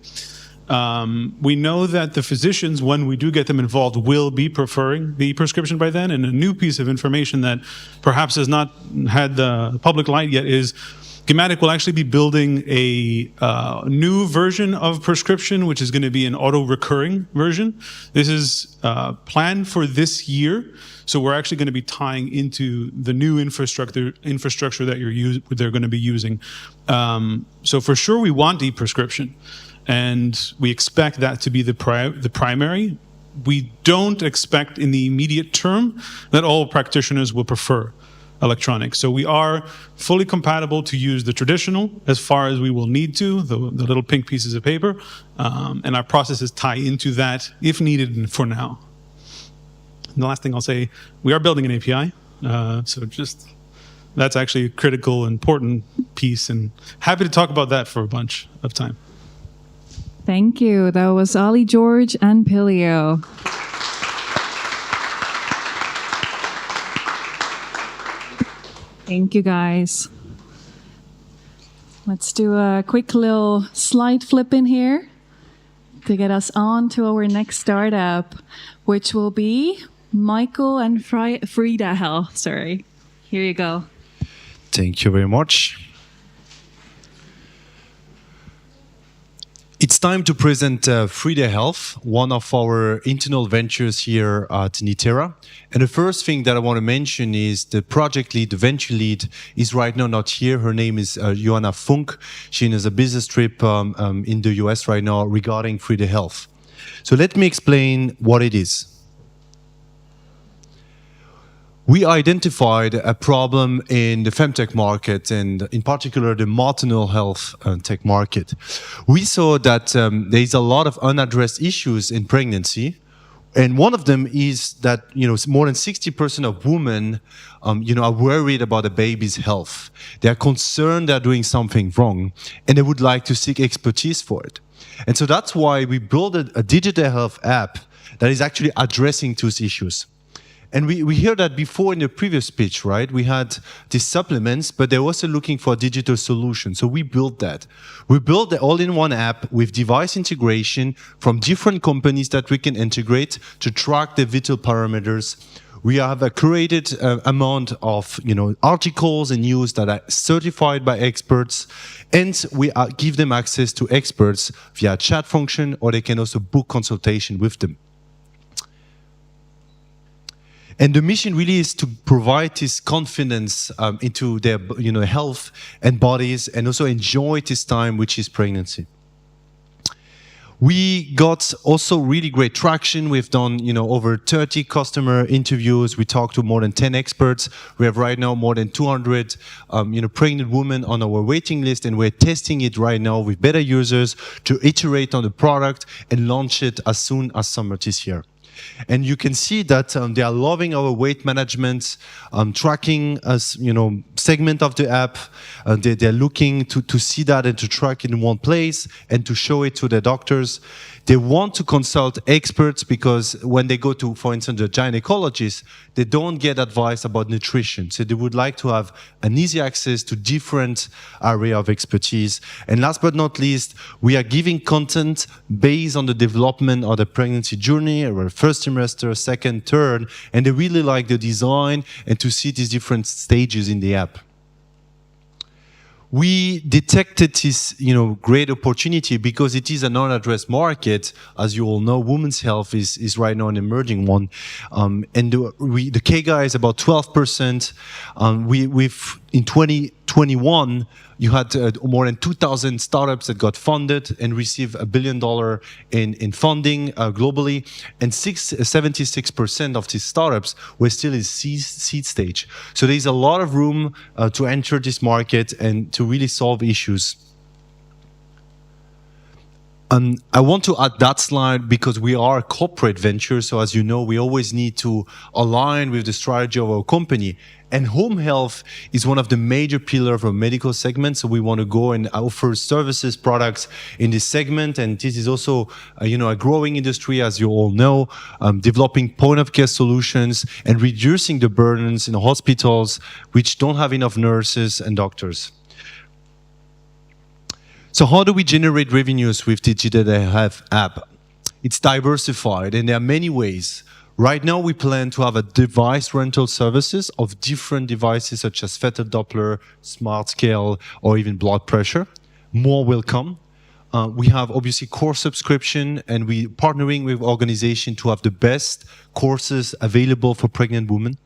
[SPEAKER 13] We know that the physicians, when we do get them involved, will be preferring the e-prescription by then. And a new piece of information that perhaps has not had the public light yet is Gematic will actually be building a new version of prescription, which is going to be an auto-recurring version. This is planned for this year, so we're actually going to be tying into the new infrastructure that they're going to be using. So for sure, we want e-prescription, and we expect that to be the primary. We don't expect in the immediate term that all practitioners will prefer electronic. So we are fully compatible to use the traditional as far as we will need to, the little pink pieces of paper, and our processes tie into that if needed for now. And the last thing I'll say, we are building an API, so just that's actually a critical, important piece, and happy to talk about that for a bunch of time.
[SPEAKER 1] Thank you. That was Ali, George, and Pilio. Thank you, guys. Let's do a quick little slide flip in here to get us on to our next startup, which will be Michael and Frida Health. Sorry. Here you go.
[SPEAKER 2] Thank you very much. It's time to present Frida Health, one of our internal ventures here at Niterra. And the first thing that I want to mention is the project lead, the venture lead, is right now not here. Her name is Joanna Funk. She has a business trip in the US right now regarding Frida Health. So let me explain what it is. We identified a problem in the femtech market, and in particular the maternal health tech market. We saw that there is a lot of unaddressed issues in pregnancy, and one of them is that more than 60% of women are worried about the baby's health. They are concerned they're doing something wrong, and they would like to seek expertise for it. And so that's why we built a digital health app that is actually addressing those issues. And we heard that before in the previous pitch, right? We had these supplements, but they're also looking for a digital solution. So we built that. We built the all-in-one app with device integration from different companies that we can integrate to track the vital parameters. We have a curated amount of articles and news that are certified by experts, and we give them access to experts via chat function, or they can also book consultation with them. And the mission really is to provide this confidence into their health and bodies, and also enjoy this time, which is pregnancy. We got also really great traction. We've done over 30 customer interviews. We talked to more than 10 experts. We have right now more than 200 pregnant women on our waiting list, and we're testing it right now with beta users to iterate on the product and launch it as soon as summer this year. And you can see that they are loving our weight management, tracking as segment of the app. They're looking to see that and to track it in one place and to show it to their doctors. They want to consult experts because when they go to, for instance, the gynecologist, they don't get advice about nutrition. So they would like to have an easy access to different area of expertise. And last but not least, we are giving content based on the development of the pregnancy journey, or first trimester, second, third, and they really like the design and to see these different stages in the app. we detected this, great opportunity because it is an unaddressed market. As you all know, women's health is right now an emerging one, and the CAGR is about 12%. We've in 2021. You had more than 2,000 startups that got funded and received $1 billion in funding globally, and 76% of these startups were still in seed stage. So there's a lot of room to enter this market and to really solve issues. I want to add that slide because we are a corporate venture. So as you know, we always need to align with the strategy of our company. And home health is one of the major pillars of our medical segment. So we want to go and offer services, products in this segment. And this is also, a growing industry, as you all know, developing point of care solutions and reducing the burdens in hospitals, which don't have enough nurses and doctors. So how do we generate revenues with Digital Health app? It's diversified, and there are many ways. Right now, we plan to have a device rental services of different devices such as fetal Doppler, smart scale, or even blood pressure. More will come. We have obviously course subscription, and we partnering with organizations to have the best courses available for pregnant women.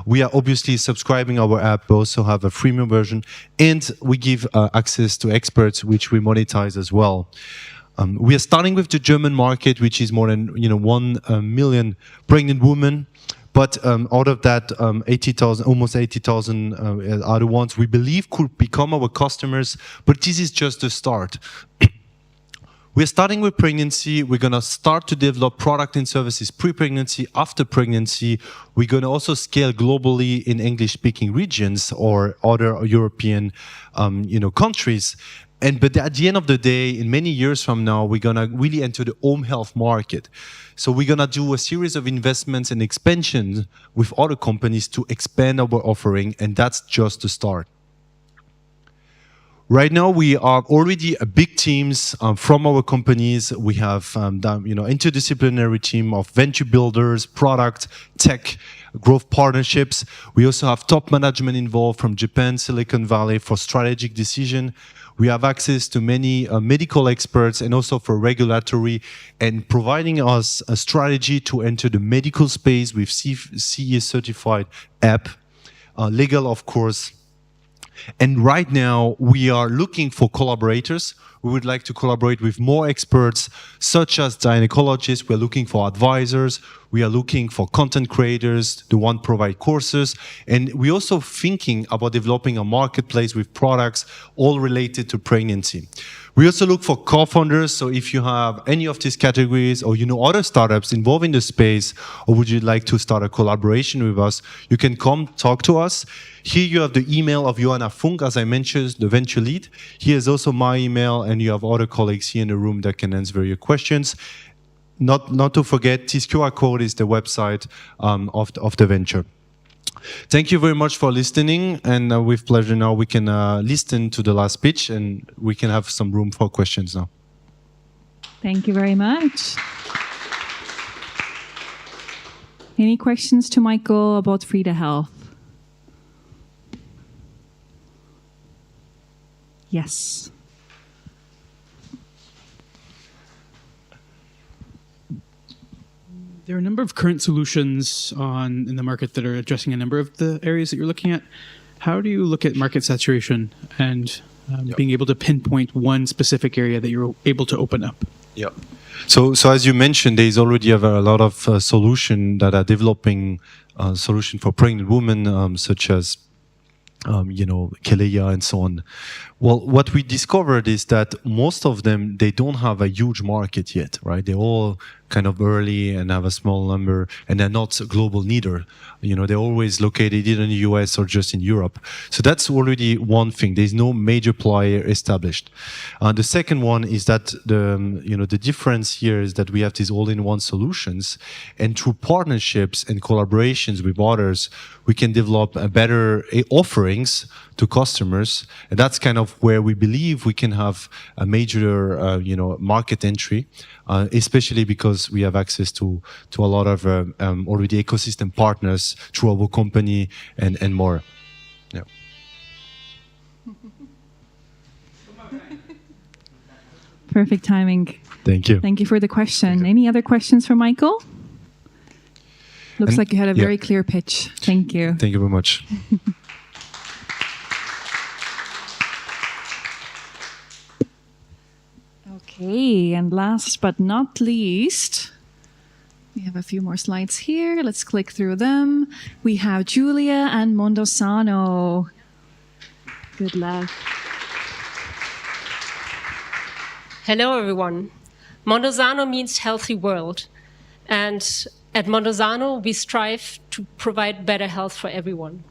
[SPEAKER 2] We are obviously subscribing our app. We also have a freemium version, and we give access to experts, which we monetize as well. We are starting with the German market, which is more than 1 million pregnant women. But out of that, 80,000, almost 80,000 are the ones we believe could become our customers. But this is just the start. We're starting with pregnancy. We're going to start to develop product and services pre-pregnancy, after pregnancy. We're going to also scale globally in English-speaking regions or other European, countries. But at the end of the day, in many years from now, we're going to really enter the home health market. So we're going to do a series of investments and expansions with other companies to expand our offering, and that's just the start. Right now, we are already a big teams from our companies. We have interdisciplinary team of venture builders, product, tech, growth partnerships. We also have top management involved from Japan, Silicon Valley for strategic decision. We have access to many medical experts and also for regulatory and providing us a strategy to enter the medical space with CE certified app, legal of course. And right now we are looking for collaborators. We would like to collaborate with more experts such as gynecologists. We're looking for advisors. We are looking for content creators, the one provide courses. And we're also thinking about developing a marketplace with products all related to pregnancy. We also look for co-founders. So if you have any of these categories or other startups involved in the space, or would you like to start a collaboration with us, you can come talk to us. Here you have the email of Johanna Funk, as I mentioned, the venture lead. Here is also my email, and you have other colleagues here in the room that can answer your questions. Not to forget, this QR code is the website of the venture. Thank you very much for listening, and with pleasure now we can listen to the last pitch, and we can have some room for questions now.
[SPEAKER 1] Thank you very much. Any questions to Michael about Frida Health? Yes.
[SPEAKER 4] There are a number of current solutions in the market that are addressing a number of the areas that you're looking at. How do you look at market saturation and being able to pinpoint one specific area that you're able to open up?
[SPEAKER 2] Yeah. So as you mentioned, there's already a lot of solutions that are developing solution for pregnant women, such as Kelea and so on. Well, what we discovered is that most of them, they don't have a huge market yet, right? They're all kind of early and have a small number, and they're not global neither. They're always located either in the US or just in Europe. So that's already one thing. There's no major player established. The second one is that the difference here is that we have these all-in-one solutions, and through partnerships and collaborations with others, we can develop a better offerings to customers, and that's kind of where we believe we can have a major, market entry, especially because we have access to a lot of already ecosystem partners through our company and more. Yeah.
[SPEAKER 1] Perfect timing.
[SPEAKER 2] Thank you.
[SPEAKER 1] Thank you for the question. Any other questions for Michael? Looks like you had a very clear pitch. Thank you.
[SPEAKER 2] Thank you very much.
[SPEAKER 1] Okay, and last but not least, we have a few more slides here. Let's click through them. We have Julia and Mondosano. Good luck.
[SPEAKER 14] Hello, everyone. Mondosano means healthy world. And at Mondosano, we strive to provide better health for everyone.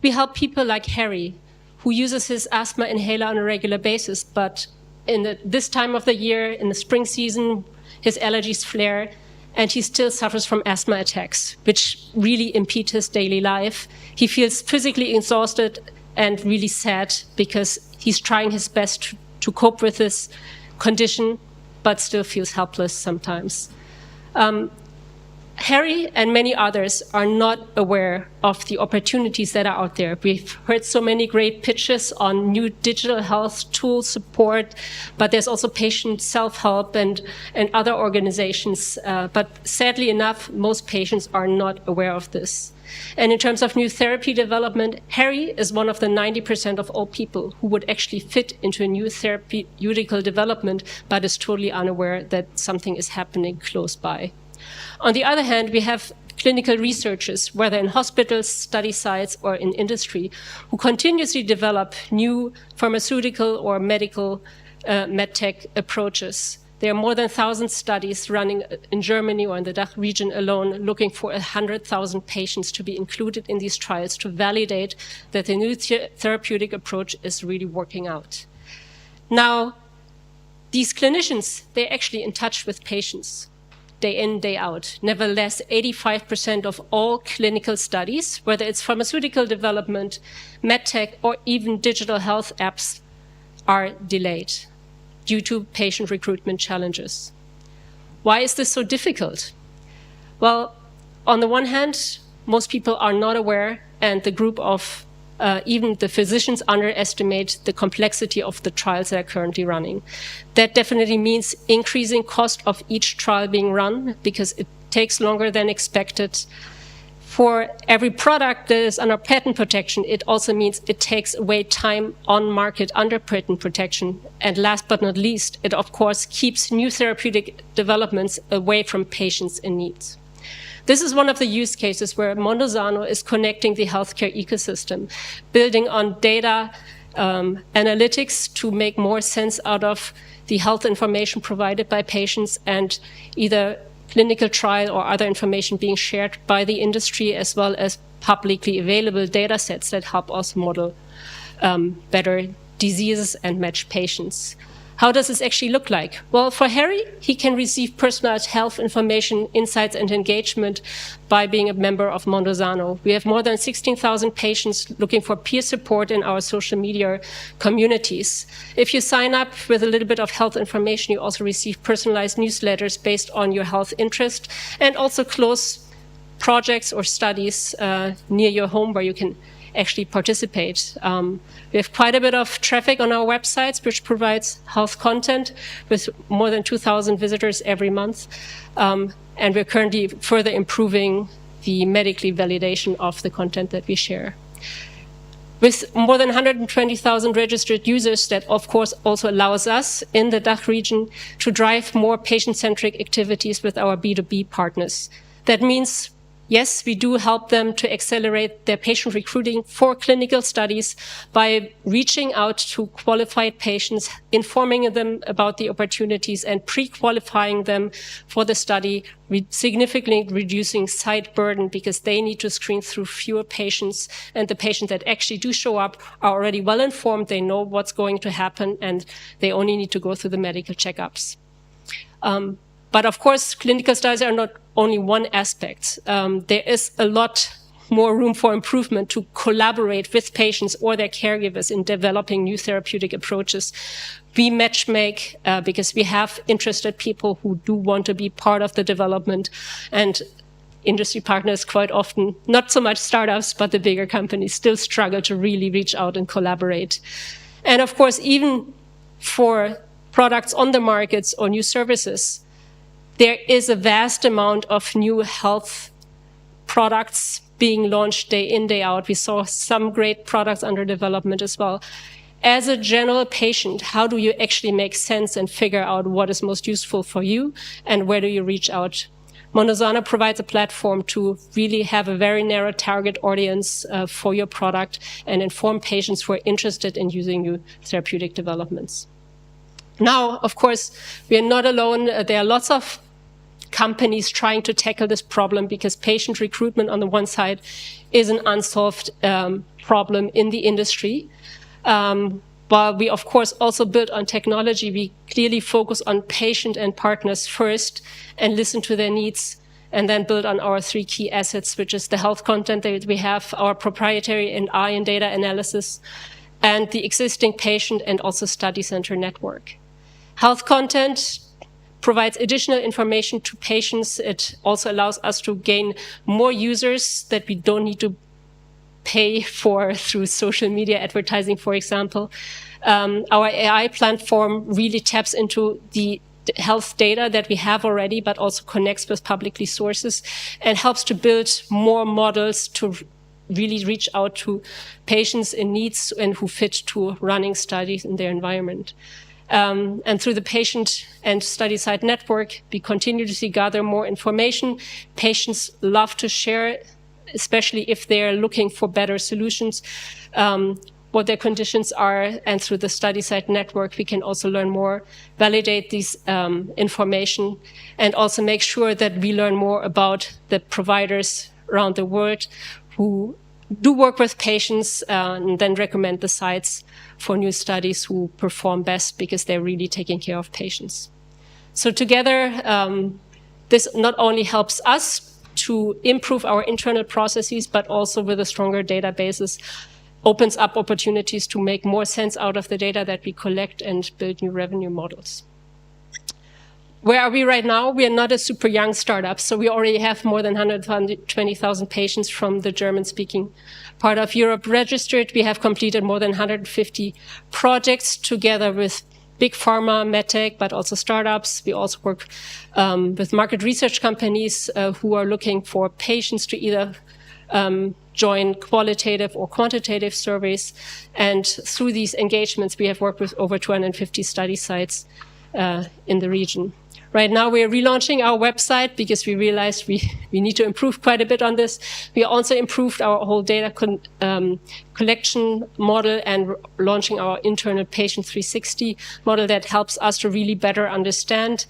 [SPEAKER 14] We help people like Harry, who uses his asthma inhaler on a regular basis, but in this time of the year, in the spring season, his allergies flare, and he still suffers from asthma attacks, which really impede his daily life. He feels physically exhausted and really sad because he's trying his best to cope with this condition, but still feels helpless sometimes. Harry and many others are not aware of the opportunities that are out there. We've heard so many great pitches on new digital health tool support, but there's also patient self-help and other organizations. But sadly enough, most patients are not aware of this. And in terms of new therapy development, Harry is one of the 90% of all people who would actually fit into a new therapeutical development, but is totally unaware that something is happening close by. On the other hand, we have clinical researchers, whether in hospitals, study sites, or in industry, who continuously develop new pharmaceutical or medical medtech approaches. There are more than 1,000 studies running in Germany or in the DACH region alone, looking for 100,000 patients to be included in these trials to validate that the new therapeutic approach is really working out. Now, these clinicians, they're actually in touch with patients day in, day out. Nevertheless, 85% of all clinical studies, whether it's pharmaceutical development, medtech, or even digital health apps, are delayed due to patient recruitment challenges. Why is this so difficult? Well, on the one hand, most people are not aware, and the group of even the physicians underestimate the complexity of the trials that are currently running. That definitely means increasing cost of each trial being run because it takes longer than expected. For every product that is under patent protection, it also means it takes away time on market under patent protection. And last but not least, it of course keeps new therapeutic developments away from patients in need. This is one of the use cases where Mondosano is connecting the healthcare ecosystem, building on data analytics to make more sense out of the health information provided by patients and either clinical trial or other information being shared by the industry, as well as publicly available data sets that help us model better diseases and match patients. How does this actually look like? Well, for Harry, he can receive personalized health information, insights, and engagement by being a member of Mondosano. We have more than 16,000 patients looking for peer support in our social media communities. If you sign up with a little bit of health information, you also receive personalized newsletters based on your health interest, and also close projects or studies near your home where you can actually participate. We have quite a bit of traffic on our websites, which provides health content with more than 2,000 visitors every month. And we're currently further improving the medically validation of the content that we share. With more than 120,000 registered users, that of course also allows us in the DACH region to drive more patient-centric activities with our B2B partners. That means, yes, we do help them to accelerate their patient recruiting for clinical studies by reaching out to qualified patients, informing them about the opportunities and pre-qualifying them for the study, significantly reducing site burden because they need to screen through fewer patients, and the patients that actually do show up are already well informed, they know what's going to happen, and they only need to go through the medical checkups. But of course, clinical studies are not only one aspect. There is a lot more room for improvement to collaborate with patients or their caregivers in developing new therapeutic approaches. We matchmake because we have interested people who do want to be part of the development, and industry partners quite often, not so much startups, but the bigger companies still struggle to really reach out and collaborate. And of course, even for products on the markets or new services, there is a vast amount of new health products being launched day in, day out. We saw some great products under development as well. As a general patient, how do you actually make sense and figure out what is most useful for you and where do you reach out? Mondosano provides a platform to really have a very narrow target audience for your product and inform patients who are interested in using new therapeutic developments. Now, of course, we are not alone. There are lots of companies trying to tackle this problem because patient recruitment on the one side is an unsolved problem in the industry. But we, of course, also build on technology. We clearly focus on patient and partners first and listen to their needs, and then build on our 3 key assets, which is the health content that we have, our proprietary AI and data analysis, and the existing patient and also study center network. Health content provides additional information to patients. It also allows us to gain more users that we don't need to pay for through social media advertising, for example. Our AI platform really taps into the health data that we have already, but also connects with publicly sources and helps to build more models to really reach out to patients in needs and who fit to running studies in their environment. And through the patient and study site network, we continue to gather more information. Patients love to share, especially if they're looking for better solutions, what their conditions are. And through the study site network, we can also learn more, validate this information, and also make sure that we learn more about the providers around the world who do work with patients and then recommend the sites for new studies who perform best because they're really taking care of patients. So together, this not only helps us to improve our internal processes, but also with a stronger databases, opens up opportunities to make more sense out of the data that we collect and build new revenue models. Where are we right now? We are not a super young startup, so we already have more than 120,000 patients from the German-speaking part of Europe registered. We have completed more than 150 projects together with big pharma, medtech, but also startups. We also work with market research companies who are looking for patients to either join qualitative or quantitative surveys. And through these engagements, we have worked with over 250 study sites in the region. Right now, we are relaunching our website because we realized we need to improve quite a bit on this. We also improved our whole data collection model and launching our internal patient 360 model that helps us to really better understand,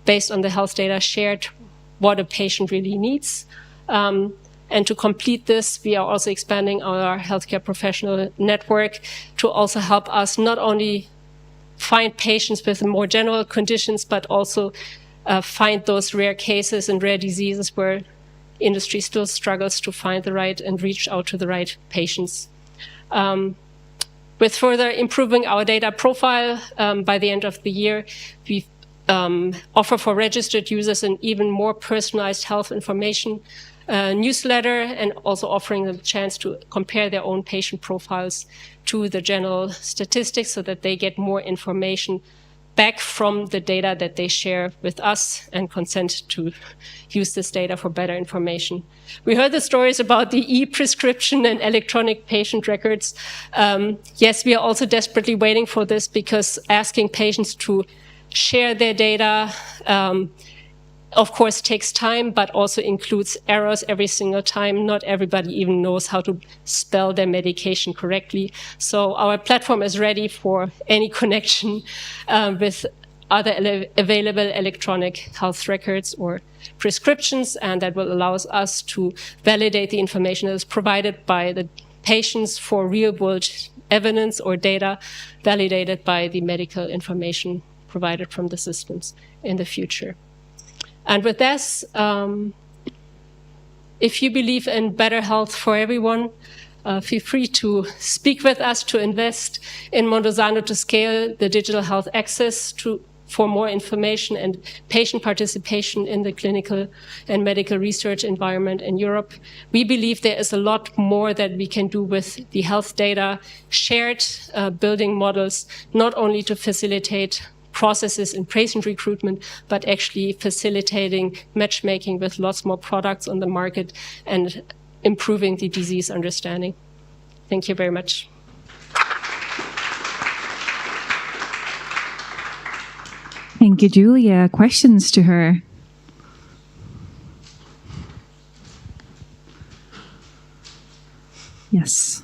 [SPEAKER 14] based on the health data shared, what a patient really needs. And to complete this, we are also expanding our healthcare professional network to also help us not only find patients with more general conditions, but also find those rare cases and rare diseases where industry still struggles to find the right and reach out to the right patients. With further improving our data profile, by the end of the year, we offer for registered users an even more personalized health information newsletter, and also offering them a chance to compare their own patient profiles to the general statistics so that they get more information back from the data that they share with us and consent to use this data for better information. We heard the stories about the e-prescription and electronic patient records. Yes, we are also desperately waiting for this because asking patients to share their data of course, takes time, but also includes errors every single time. Not everybody even knows how to spell their medication correctly. So our platform is ready for any connection with other available electronic health records or prescriptions, and that will allow us to validate the information that is provided by the patients for real-world evidence or data validated by the medical information provided from the systems in the future. And with this, if you believe in better health for everyone, feel free to speak with us to invest in Mondosano to scale the digital health access to for more information and patient participation in the clinical and medical research environment in Europe. We believe there is a lot more that we can do with the health data, shared building models, not only to facilitate processes in patient recruitment, but actually facilitating matchmaking with lots more products on the market and improving the disease understanding. Thank you very much.
[SPEAKER 1] Thank you, Julia. Questions to her? Yes.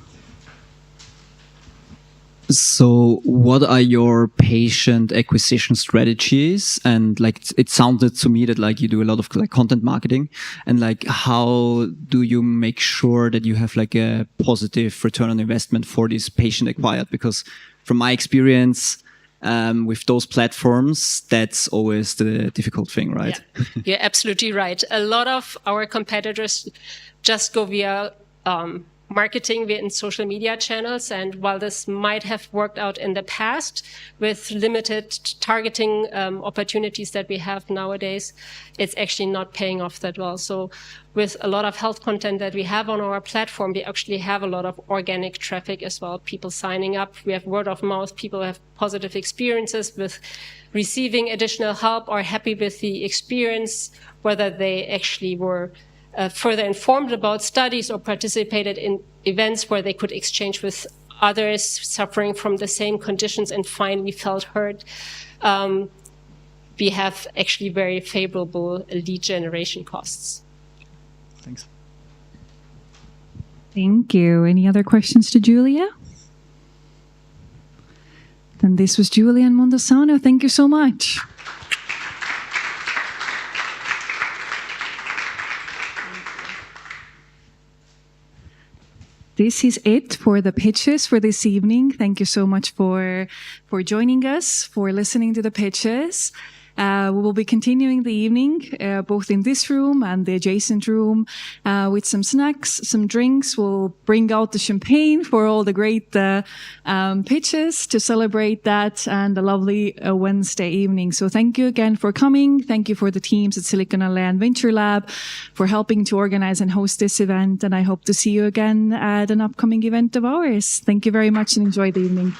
[SPEAKER 3] So what are your patient acquisition strategies? And like, it sounded to me that like you do a lot of like content marketing, and like, how do you make sure that you have like a positive return on investment for this patient acquired? Because from my experience, with those platforms, that's always the difficult thing, right?
[SPEAKER 14] Yeah, you're absolutely right. A lot of our competitors just go via marketing in social media channels. And while this might have worked out in the past with limited targeting opportunities that we have nowadays, it's actually not paying off that well. So with a lot of health content that we have on our platform, we actually have a lot of organic traffic as well. People signing up. We have word of mouth. People have positive experiences with receiving additional help, or happy with the experience, whether they actually were further informed about studies or participated in events where they could exchange with others suffering from the same conditions and finally felt heard. We have actually very favorable lead generation costs.
[SPEAKER 3] Thanks.
[SPEAKER 1] Thank you. Any other questions to Julia? Then this was Julian Mondosano. Thank you so much. This is it for the pitches for this evening. Thank you so much for joining us, for listening to the pitches. We will be continuing the evening, both in this room and the adjacent room, with some snacks, some drinks. We'll bring out the champagne for all the great pitches to celebrate that, and a lovely Wednesday evening. So thank you again for coming. Thank you for the teams at Silicon Valley and Venture Lab for helping to organize and host this event. And I hope to see you again at an upcoming event of ours. Thank you very much and enjoy the evening.